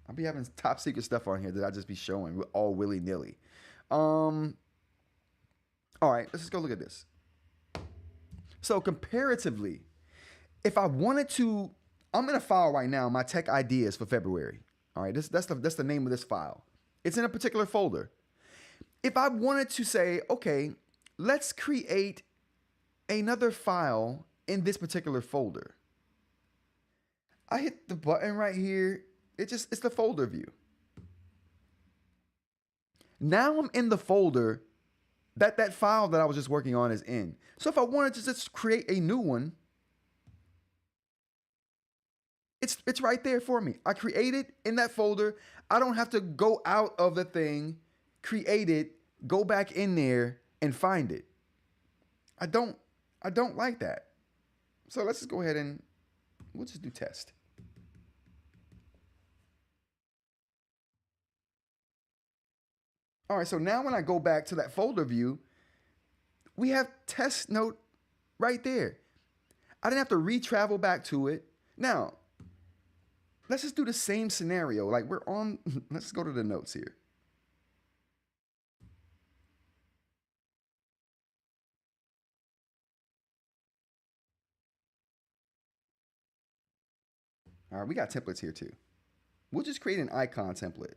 I'll be having top secret stuff on here that I just be showing all willy-nilly. All right, let's just go look at this. So comparatively, if I wanted to, I'm in a file right now, my tech ideas for February. All right, that's the name of this file. It's in a particular folder. If I wanted to say, okay, let's create another file in this particular folder. I hit the button right here. It's the folder view. Now I'm in the folder that file that I was just working on is in. So if I wanted to just create a new one, it's right there for me. I create it in that folder. I don't have to go out of the thing, create it, go back in there and find it. I don't I don't like that. So let's just go ahead and we'll just do test. All right, so now when I go back to that folder view, we have test note right there. I didn't have to re-travel back to it. Now, let's just do the same scenario. Like we're on, let's go to the notes here. All right, we got templates here too. We'll just create an icon template.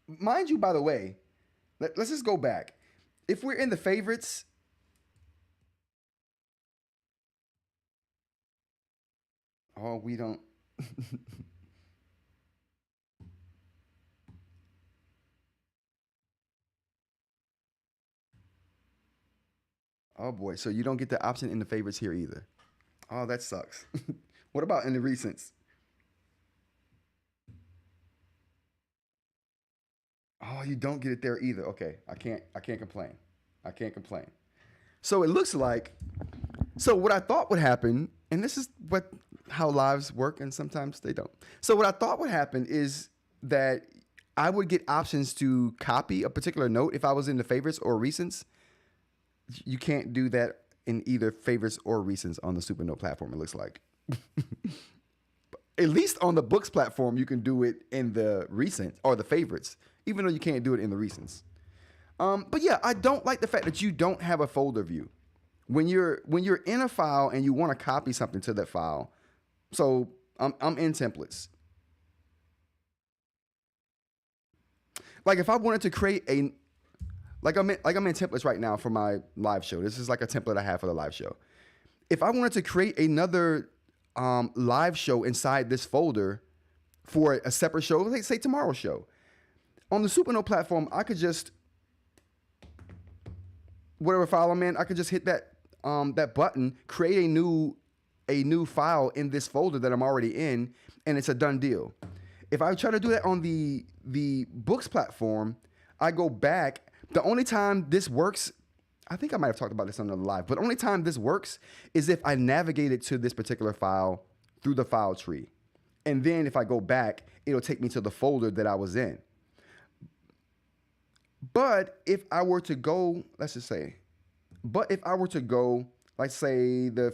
Mind you, by the way, let's just go back. If we're in the favorites, oh, we don't. Oh boy, so you don't get the option in the favorites here either. Oh, that sucks. What about in the recents? Oh, you don't get it there either. Okay, I can't complain. I can't complain. So it looks like, so what I thought would happen, and this is what how lives work, and sometimes they don't. So what I thought would happen is that I would get options to copy a particular note if I was in the favorites or recents. You can't do that in either favorites or recents on the Supernote platform, it looks like. At least on the Boox platform, you can do it in the recent or the favorites, even though you can't do it in the recents. But yeah, I don't like the fact that you don't have a folder view. When you're in a file and you want to copy something to that file, so I'm in templates. Like if I wanted to create a like I'm in templates right now for my live show. This is like a template I have for the live show. If I wanted to create another live show inside this folder for a separate show, let's say tomorrow's show, on the Supernote platform, I could just whatever file I'm in, I could just hit that that button, create a new file in this folder that I'm already in, and it's a done deal. If I try to do that on the Boox platform, I go back. The only time this works, I think I might have talked about this on the live, but the only time this works is if I navigate it to this particular file through the file tree. And then if I go back, it'll take me to the folder that I was in. But if I were to go, let's just say, like say the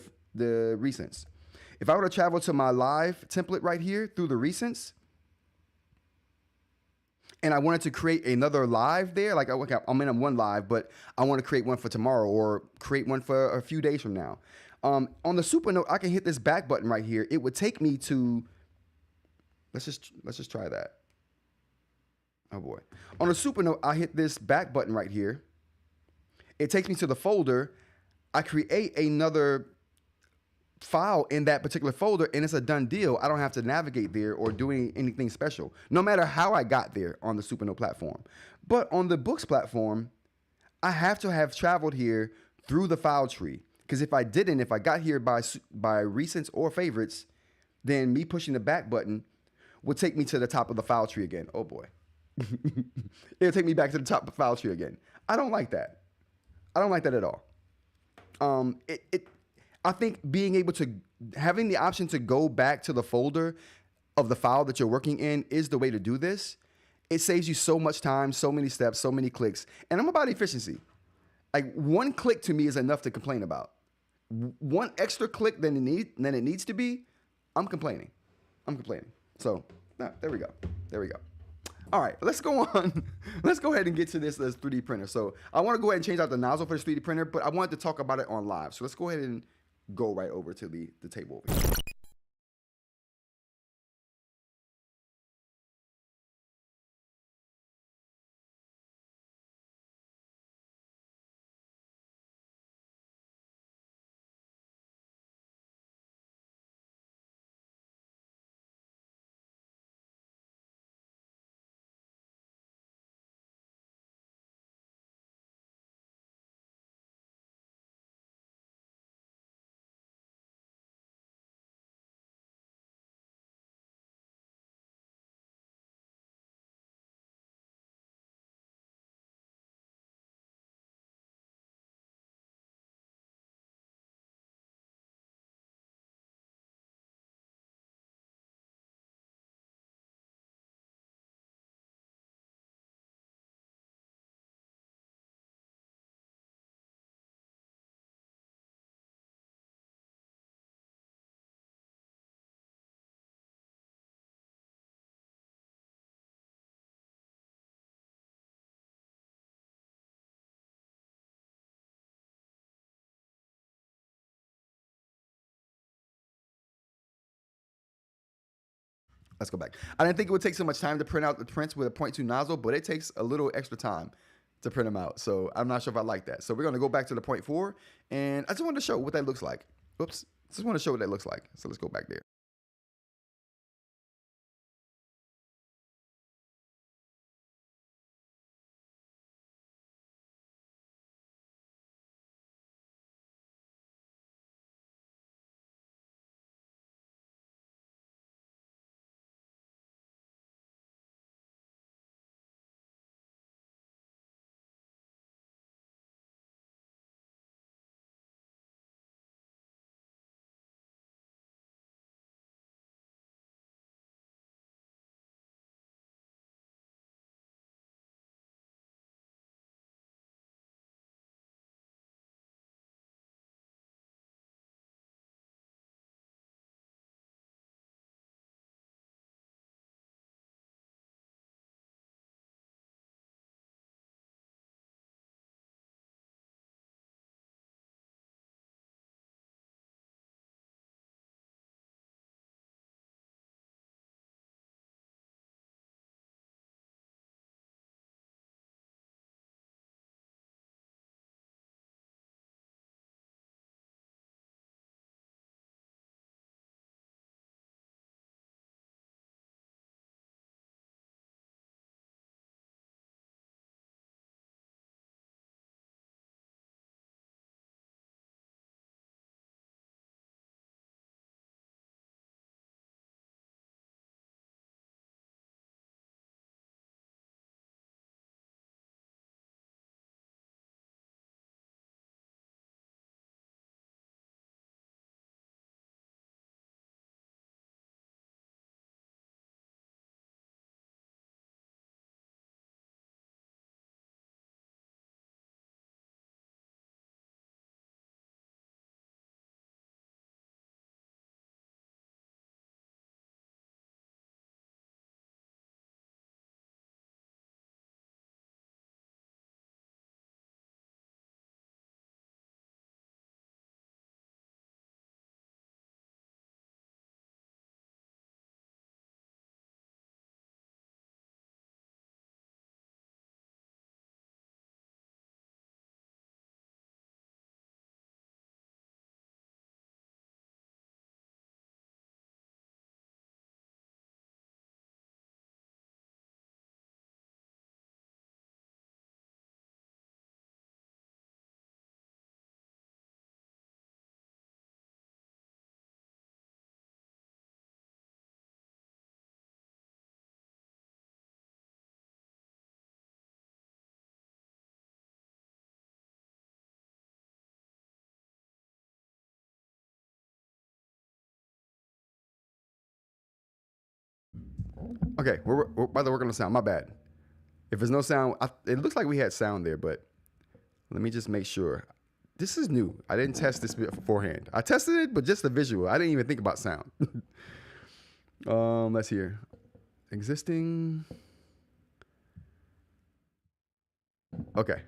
recents, if I were to travel to my live template right here through the recents, and I wanted to create another live there, like okay, I'm in one live, but I want to create one for tomorrow or create one for a few days from now. On the Supernote, I can hit this back button right here. It would take me to, let's just try that. Oh boy. On the Supernote, I hit this back button right here. It takes me to the folder. I create another file in that particular folder, and it's a done deal. I don't have to navigate there or do anything special, no matter how I got there on the Supernote platform. But on the Boox platform, I have to have traveled here through the file tree, because if I didn't, if I got here by recents or favorites, then me pushing the back button would take me to the top of the file tree again. Oh boy. It'll take me back to the top of the file tree again. I don't like that. I don't like that at all. I think being able to, having the option to go back to the folder of the file that you're working in is the way to do this. It saves you so much time, so many steps, so many clicks. And I'm about efficiency. Like one click to me is enough to complain about. One extra click than it needs to be, I'm complaining. So there we go. All right, let's go on. Let's go ahead and get to this 3D printer. So I want to go ahead and change out the nozzle for this 3D printer, but I wanted to talk about it on live. So let's go ahead and go right over to the table over here. Let's go back. I didn't think it would take so much time to print out the prints with a 0.2 nozzle, but it takes a little extra time to print them out. So I'm not sure if I like that. So we're going to go back to the 0.4, and I just wanted to show what that looks like. Oops. Just want to show what that looks like. So let's go back there. Okay, we're by the work on the sound. My bad. If there's no sound, it looks like we had sound there, but let me just make sure. This is new. I didn't test this beforehand. I tested it, but just the visual. I didn't even think about sound. Let's hear. Existing. Okay.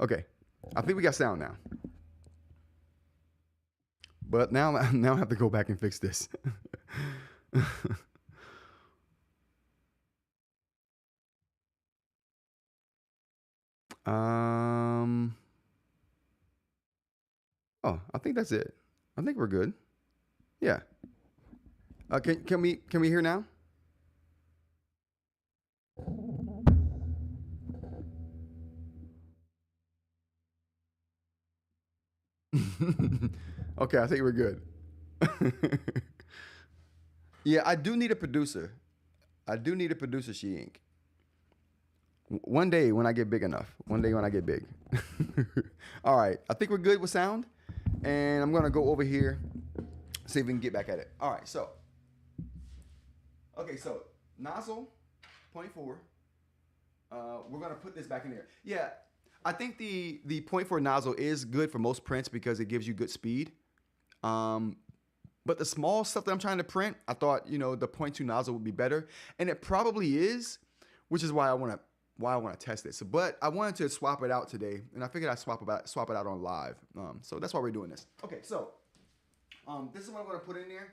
Okay. I think we got sound now. But now I have to go back and fix this. um. Oh, I think that's it. I think we're good. Yeah. Can we hear now? Okay, I think we're good. Yeah, I do need a producer. I do need a producer, eInk. One day when I get big enough. One day when I get big. All right, I think we're good with sound. And I'm gonna go over here, see if we can get back at it. All right, so. Okay, so nozzle, 0.4. We're gonna put this back in there. Yeah, I think the 0.4 nozzle is good for most prints because it gives you good speed. But the small stuff that I'm trying to print, I thought, you know, the 0.2 nozzle would be better. And it probably is, which is why I want to test it. So, but I wanted to swap it out today, and I figured I'd swap it out on live. So that's why we're doing this. Okay, so this is what I'm going to put in there.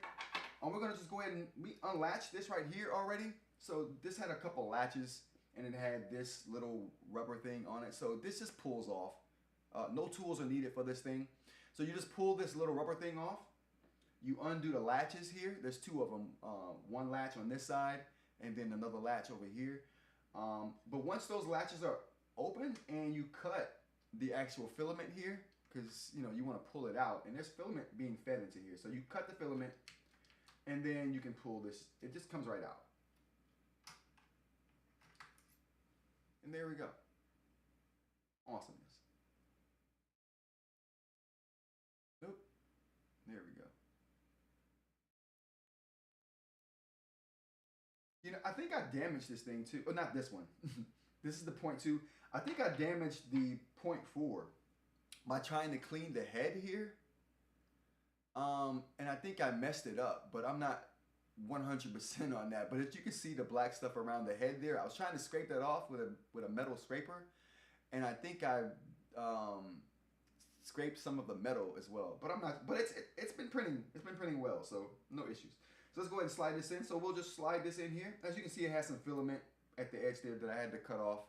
We're going to just go ahead and we unlatch this right here already. So this had a couple latches, and it had this little rubber thing on it. So this just pulls off. No tools are needed for this thing. So you just pull this little rubber thing off. You undo the latches here. There's two of them. One latch on this side and then another latch over here. But once those latches are open and you cut the actual filament here, because you know you want to pull it out, and there's filament being fed into here. So you cut the filament and then you can pull this. It just comes right out. And there we go. Awesomeness. Nope. There we go. You know, I think I damaged this thing too. Oh, not this one. This is the 0.2. I think I damaged the 0.4 by trying to clean the head here. And I think I messed it up, but I'm not 100% on that. But as you can see the black stuff around the head there, I was trying to scrape that off with a metal scraper, and I think I scraped some of the metal as well. But I'm not. But it's been printing. It's been printing well, so no issues. So let's go ahead and slide this in. So we'll just slide this in here. As you can see, it has some filament at the edge there that I had to cut off.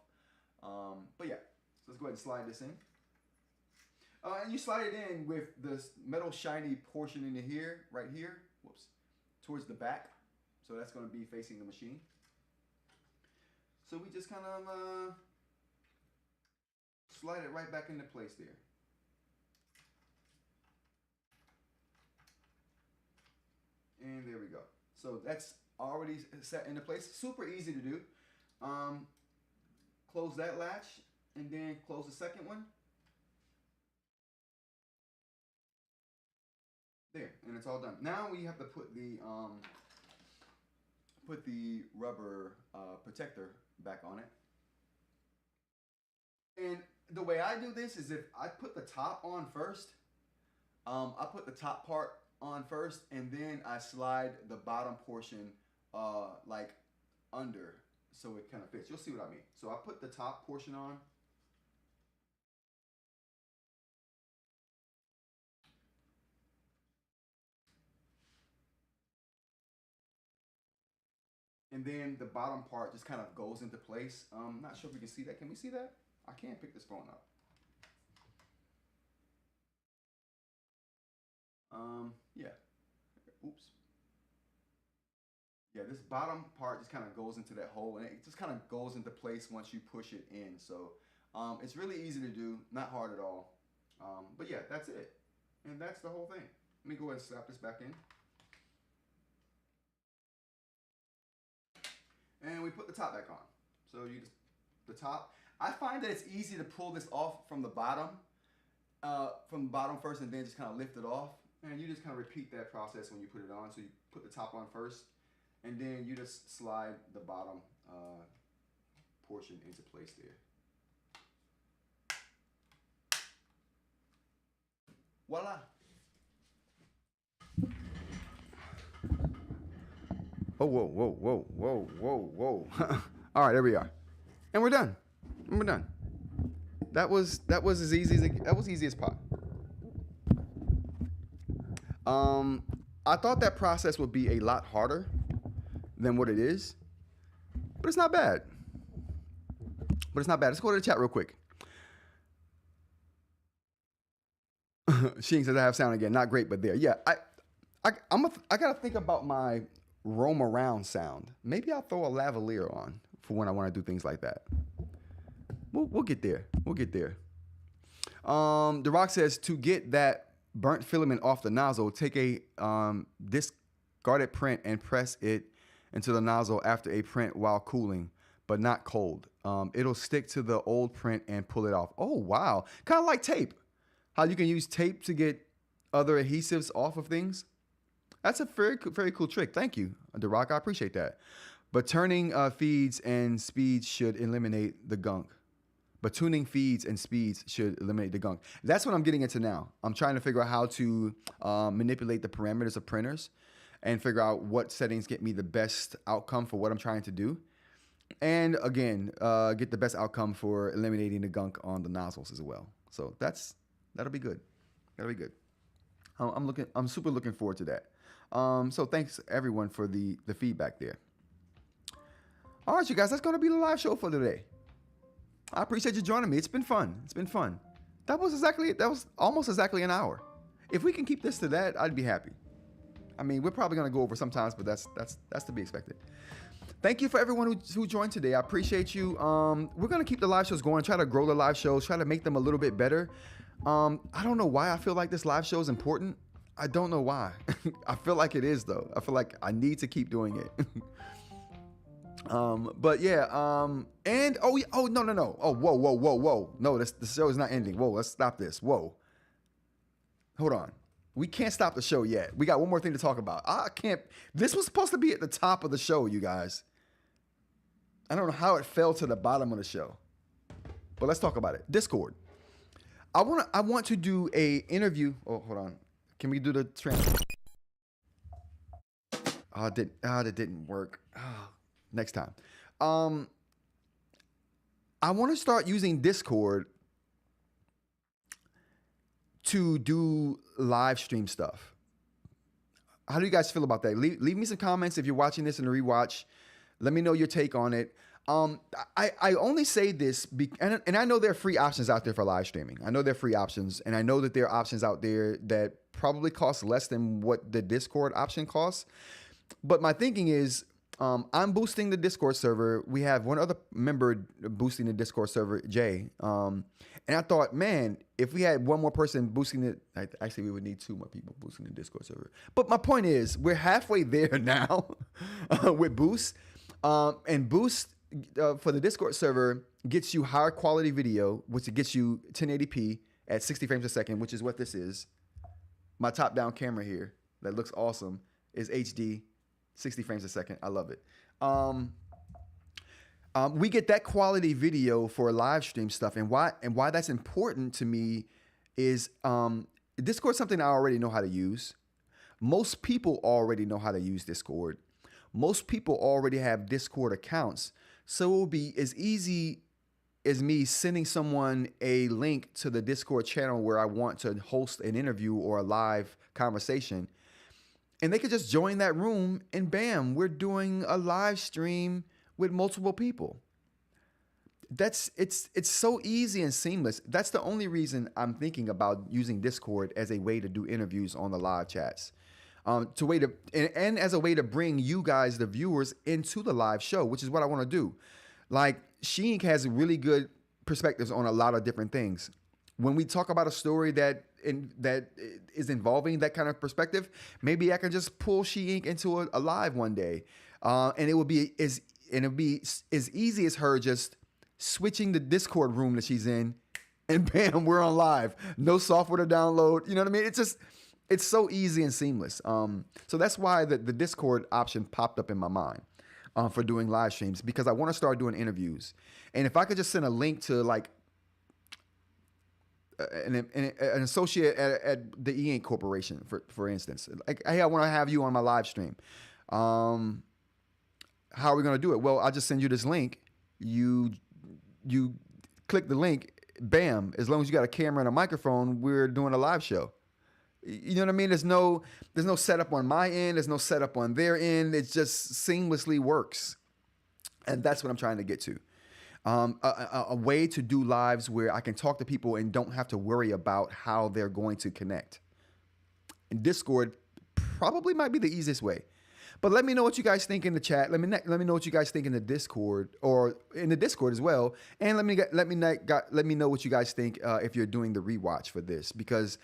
But yeah, so let's go ahead and slide this in. And you slide it in with this metal shiny portion into here, right here, whoops, towards the back. So that's going to be facing the machine. So we just kind of slide it right back into place there. And there we go. So that's already set into place. Super easy to do. Close that latch and then close the second one. There, and it's all done. Now we have to put the rubber protector back on it. And the way I do this is if I put the top on first, I put the top part on first, and then I slide the bottom portion like under, so it kind of fits. You'll see what I mean. So I put the top portion on. And then the bottom part just kind of goes into place. I'm not sure if we can see that. Can we see that? I can't pick this phone up. Yeah. Oops. Yeah, this bottom part just kind of goes into that hole, and it just kind of goes into place once you push it in. So it's really easy to do, not hard at all. But yeah, that's it. And that's the whole thing. Let me go ahead and slap this back in. And we put the top back on. So you just, the top. I find that it's easy to pull this off from the bottom first, and then just kind of lift it off. And you just kind of repeat that process when you put it on. So you put the top on first, and then you just slide the bottom portion into place there. Voila. Oh, whoa, whoa, whoa, whoa, whoa, whoa. All right, there we are. And we're done. And we're done. That was as easy as easy as pie. I thought that process would be a lot harder than what it is, but it's not bad. Let's go to the chat real quick. Sheen says I have sound again. Not great, but there. Yeah, I gotta think about my roam around sound. Maybe I'll throw a lavalier on for when I want to do things like that. We'll get there. We'll get there. The Rock says to get that burnt filament off the nozzle, take a discarded print and press it into the nozzle after a print while cooling, but not cold. It'll stick to the old print and pull it off. Oh, wow. Kind of like tape. How you can use tape to get other adhesives off of things. That's a very cool trick. Thank you, The Rock. I appreciate that. But turning feeds and speeds should eliminate the gunk. but tuning feeds and speeds should eliminate the gunk. That's what I'm getting into now. I'm trying to figure out how to manipulate the parameters of printers and figure out what settings get me the best outcome for what I'm trying to do. And again, get the best outcome for eliminating the gunk on the nozzles as well. So that'll be good. That'll be good. I'm super looking forward to that. So thanks everyone for the feedback there. All right, you guys, that's going to be the live show for today. I appreciate you joining me. It's been fun. It's been fun. That was almost exactly an hour. If we can keep this to that, I'd be happy. I mean, we're probably going to go over sometimes, but that's to be expected. Thank you for everyone who joined today. I appreciate you. We're going to keep the live shows going, try to grow the live shows, try to make them a little bit better. I don't know why I feel like this live show is important. I don't know why. I feel like it is, though. I feel like I need to keep doing it. But yeah, and no. Oh, whoa. No, the show is not ending. Whoa, let's stop this. Whoa. Hold on. We can't stop the show yet. We got one more thing to talk about. I can't. This was supposed to be at the top of the show, you guys. I don't know how it fell to the bottom of the show. But let's talk about it. Discord. I want to do a interview. Oh, hold on. Can we do the transfer? That didn't work. Next time. I want to start using Discord to do live stream stuff. How do you guys feel about that? Leave me some comments if you're watching this in the rewatch. Let me know your take on it. I only say this, and I know there are free options out there for live streaming. I know there are free options, and I know that there are options out there that probably cost less than what the Discord option costs. But my thinking is, I'm boosting the Discord server. We have one other member boosting the Discord server, Jay. And I thought, man, if we had one more person boosting it, actually we would need 2 more people boosting the Discord server. But my point is, we're halfway there now with Boost. And Boost for the Discord server gets you higher quality video, which gets you 1080p at 60 frames a second, which is what this is. My top-down camera here that looks awesome is HD. 60 frames a second. I love it. We get that quality video for live stream stuff. And why that's important to me is Discord's something I already know how to use. Most people already know how to use Discord. Most people already have Discord accounts. So it will be as easy as me sending someone a link to the Discord channel where I want to host an interview or a live conversation. And they could just join that room and bam, we're doing a live stream with multiple people. It's so easy and seamless. That's the only reason I'm thinking about using Discord as a way to do interviews on the live chats. And as a way to bring you guys, the viewers, into the live show, which is what I want to do. Like, eInk has really good perspectives on a lot of different things. When we talk about a story that is involving that kind of perspective, maybe I can just pull eInk into a live one day, and it would be as easy as her just switching the Discord room that she's in, and bam, we're on live. No software to download. You know what I mean? It's so easy and seamless. So that's why the Discord option popped up in my mind for doing live streams, because I want to start doing interviews, and if I could just send a link to like an associate at the eInk Corporation, for instance, like, hey, I want to have you on my live stream. How are we going to do it? Well, I'll just send you this link. You click the link, bam. As long as you got a camera and a microphone, we're doing a live show. You know what I mean? There's no setup on my end. There's no setup on their end. It just seamlessly works. And that's what I'm trying to get to. A way to do lives where I can talk to people and don't have to worry about how they're going to connect. And Discord probably might be the easiest way. But let me know what you guys think in the chat. Let me know what you guys think in the Discord, or in the Discord as well. And let me know what you guys think if you're doing the rewatch for this, because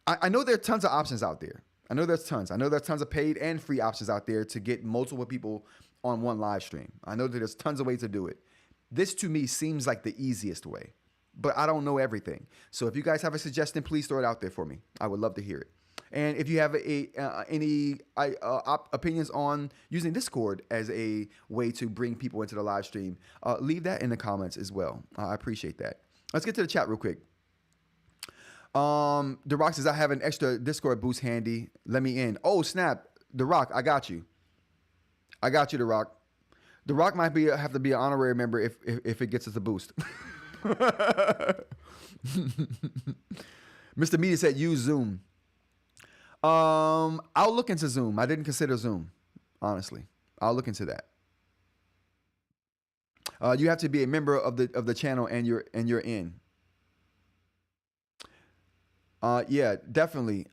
I know there are tons of options out there. I know there's tons. I know there's tons of paid and free options out there to get multiple people on one live stream. I know that there's tons of ways to do it. This to me seems like the easiest way, but I don't know everything. So if you guys have a suggestion, please throw it out there for me. I would love to hear it. And if you have any opinions on using Discord as a way to bring people into the live stream, leave that in the comments as well. I appreciate that. Let's get to the chat real quick. The Rock says, I have an extra Discord boost handy. Let me in. Oh, snap. The Rock, I got you. I got you, The Rock. The Rock might have to be an honorary member if it gets us a boost. Mr. Media said use Zoom. I'll look into Zoom. I didn't consider Zoom, honestly. I'll look into that. You have to be a member of the channel and you're in. Yeah, definitely.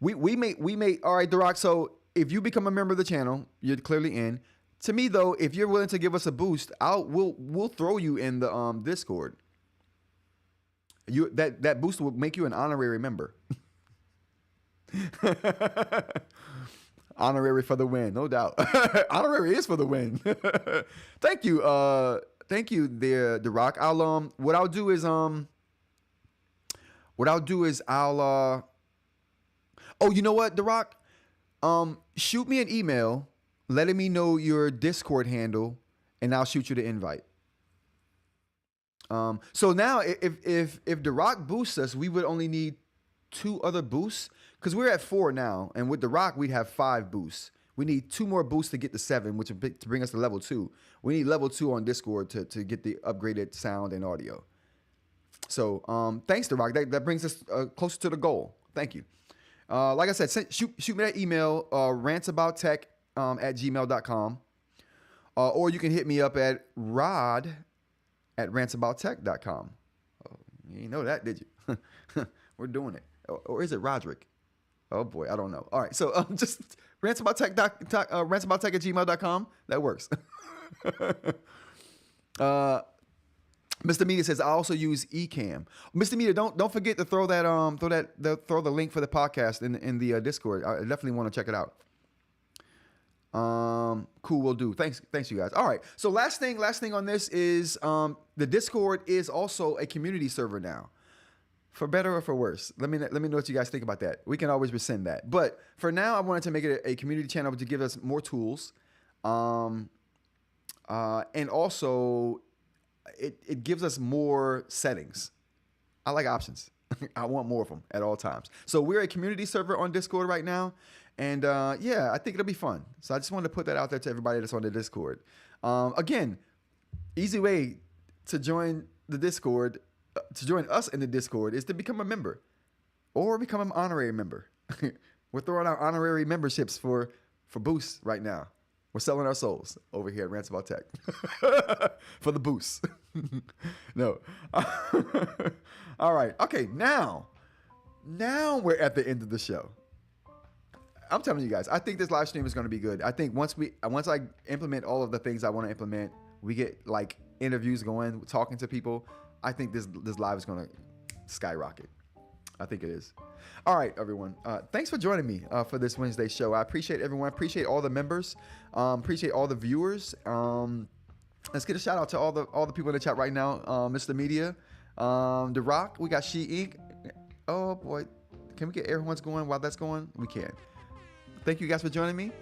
We may all right, The Rock. So if you become a member of the channel, you're clearly in. To me though, if you're willing to give us a boost, we'll throw you in the Discord. That boost will make you an honorary member. Honorary for the win, no doubt. Honorary is for the win. Thank you, there, The Rock. What I'll do is oh, you know what, The Rock? Shoot me an email letting me know your Discord handle, and I'll shoot you the invite. So now if The Rock boosts us, we would only need 2 other boosts because we're at 4 now, and with The Rock we'd have 5 boosts. We need 2 more boosts to get to 7, which would to bring us to level 2. We need level 2 on Discord to get the upgraded sound and audio. So thanks, The Rock. That brings us closer to the goal. Thank you. Like I said, shoot me that email, rantsabout.tech@gmail.com, or you can hit me up at rod@rantsabouttech.com. Oh, you didn't know that, did you? We're doing it. Or is it Roderick? Oh boy, I don't know. All right, so just rantsabout.tech@gmail.com. That works. Mr. Media says I also use eCam. Mr. Media, don't forget to throw the link for the podcast in the Discord. I definitely want to check it out. Cool, will do. Thanks you guys. All right. So last thing on this is the Discord is also a community server now. For better or for worse. Let me know what you guys think about that. We can always rescind that. But for now, I wanted to make it a community channel to give us more tools. And also it gives us more settings. I like options. I want more of them at all times. So we're a community server on Discord right now. And yeah, I think it'll be fun. So I just wanted to put that out there to everybody that's on the Discord. Again, easy way to join the Discord, to join us in the Discord is to become a member or become an honorary member. We're throwing out honorary memberships for boosts right now. We're selling our souls over here at Rants About Tech for the boosts. No. All right. Okay. Now we're at the end of the show. I'm telling you guys, I think this live stream is going to be good. I think once I implement all of the things I want to implement, we get like interviews going, talking to people. I think this live is going to skyrocket. I think it is. All right, everyone. Thanks for joining me for this Wednesday show. I appreciate everyone. Appreciate all the members. Appreciate all the viewers. Let's get a shout out to all the people in the chat right now. Mr. Media, The Rock. We got eInk. Oh boy, can we get everyone's going while that's going? We can. Thank you guys for joining me.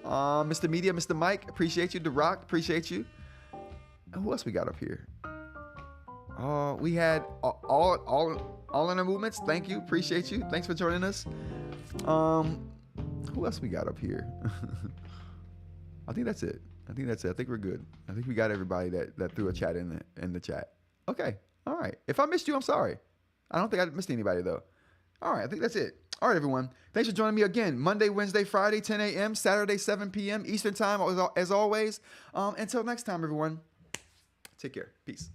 Mr. Media, Mr. Mike. Appreciate you. The Rock. Appreciate you. Who else we got up here? We had all in our movements. Thank you. Appreciate you. Thanks for joining us. Who else we got up here? I think that's it. I think we're good. I think we got everybody that threw a chat in the chat. Okay. All right. If I missed you, I'm sorry. I don't think I missed anybody though. All right. I think that's it. All right, everyone. Thanks for joining me again. Monday, Wednesday, Friday, 10 a.m., Saturday, 7 p.m. Eastern time, as always. Until next time, everyone. Take care. Peace.